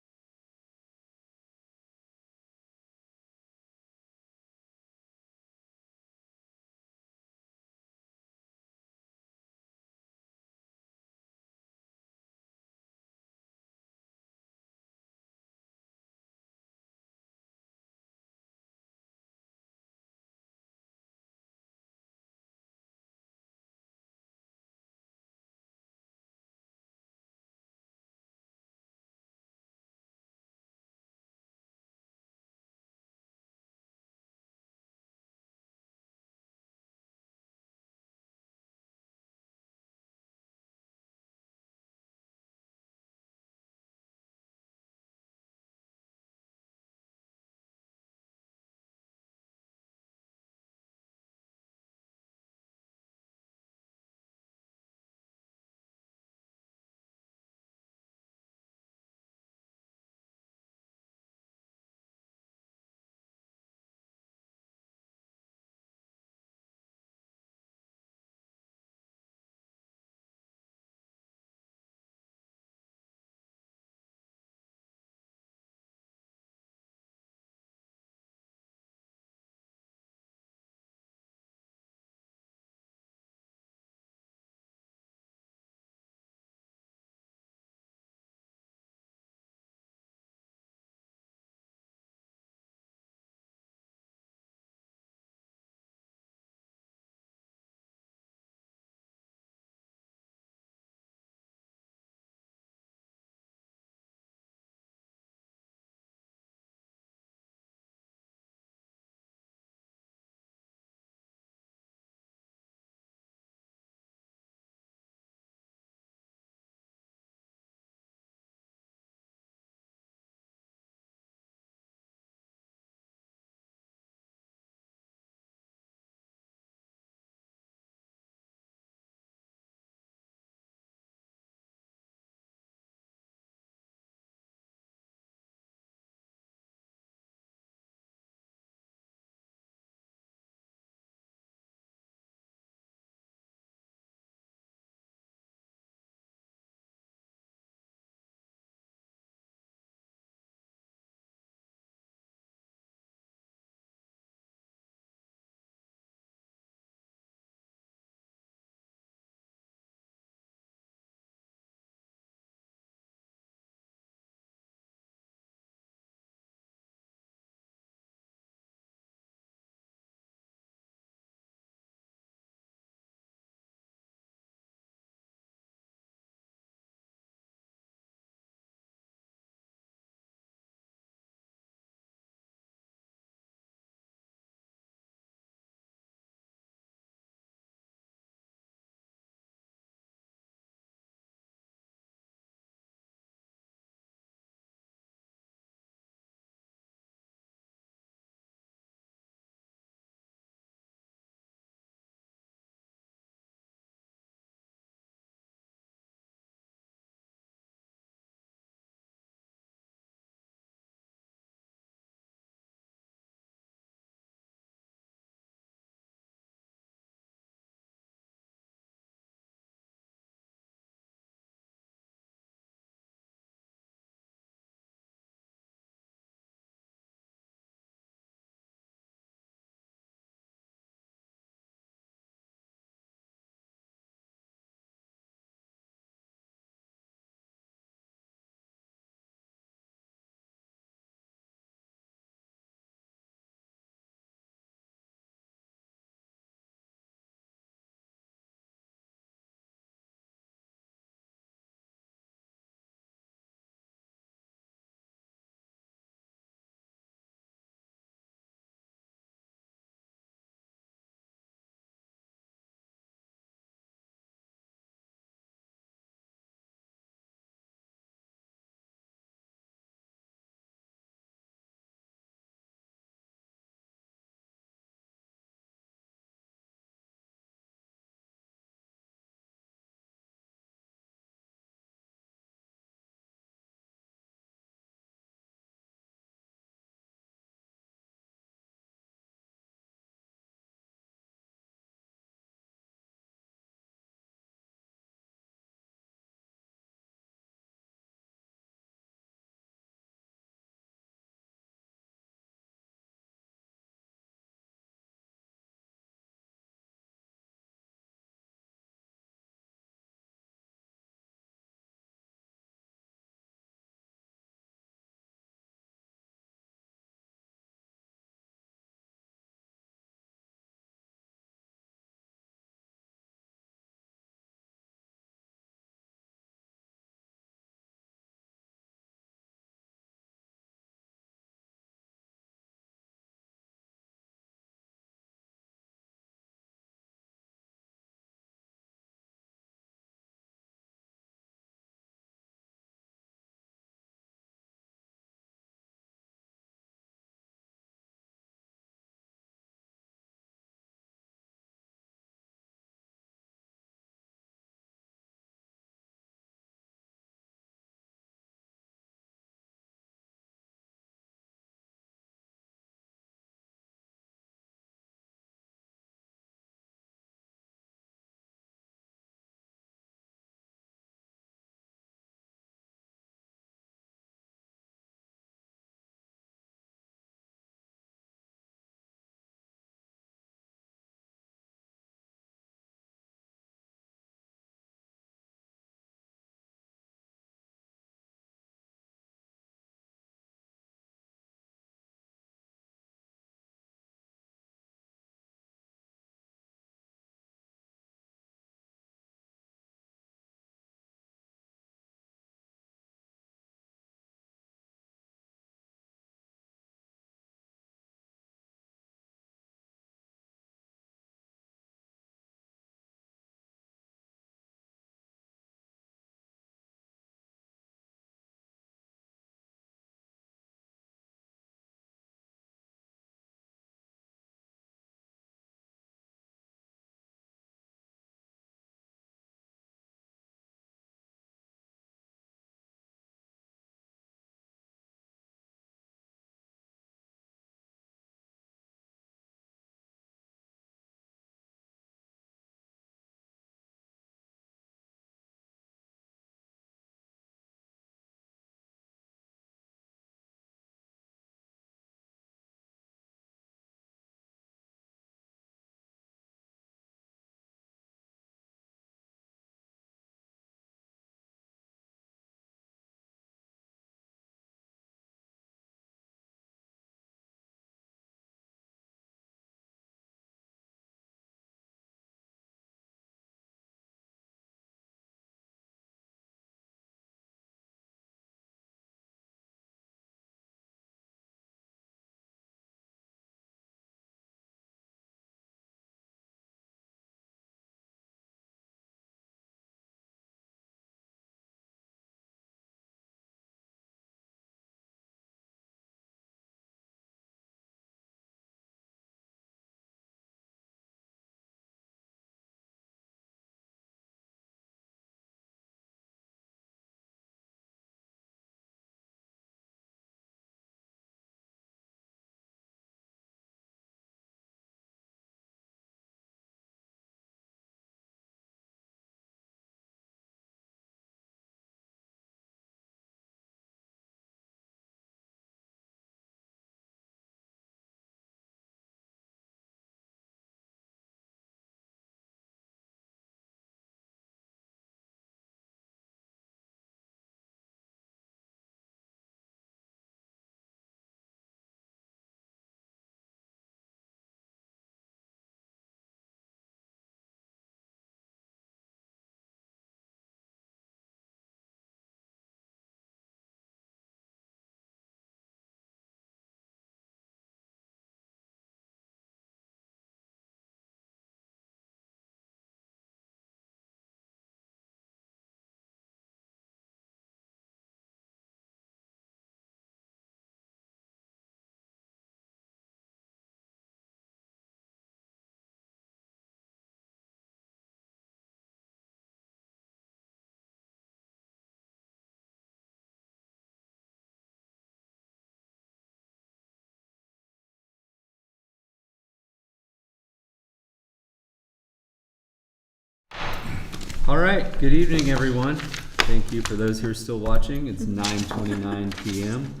All right, good evening, everyone. Thank you for those who are still watching. It's 9:29 p.m.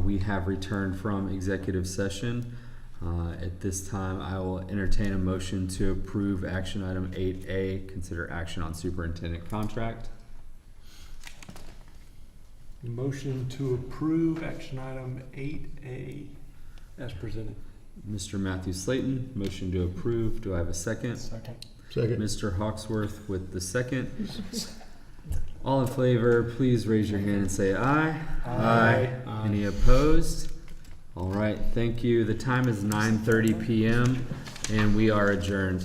We have returned from executive session. At this time, I will entertain a motion to approve action item 8A, consider action on superintendent contract.
Motion to approve action item 8A as presented.
Mr. Matthew Slayton, motion to approve. Do I have a second?
Second.
Mr. Hawksworth with the second. All in favor, please raise your hand and say aye.
Aye.
Any opposed? All right, thank you. The time is 9:30 p.m. and we are adjourned.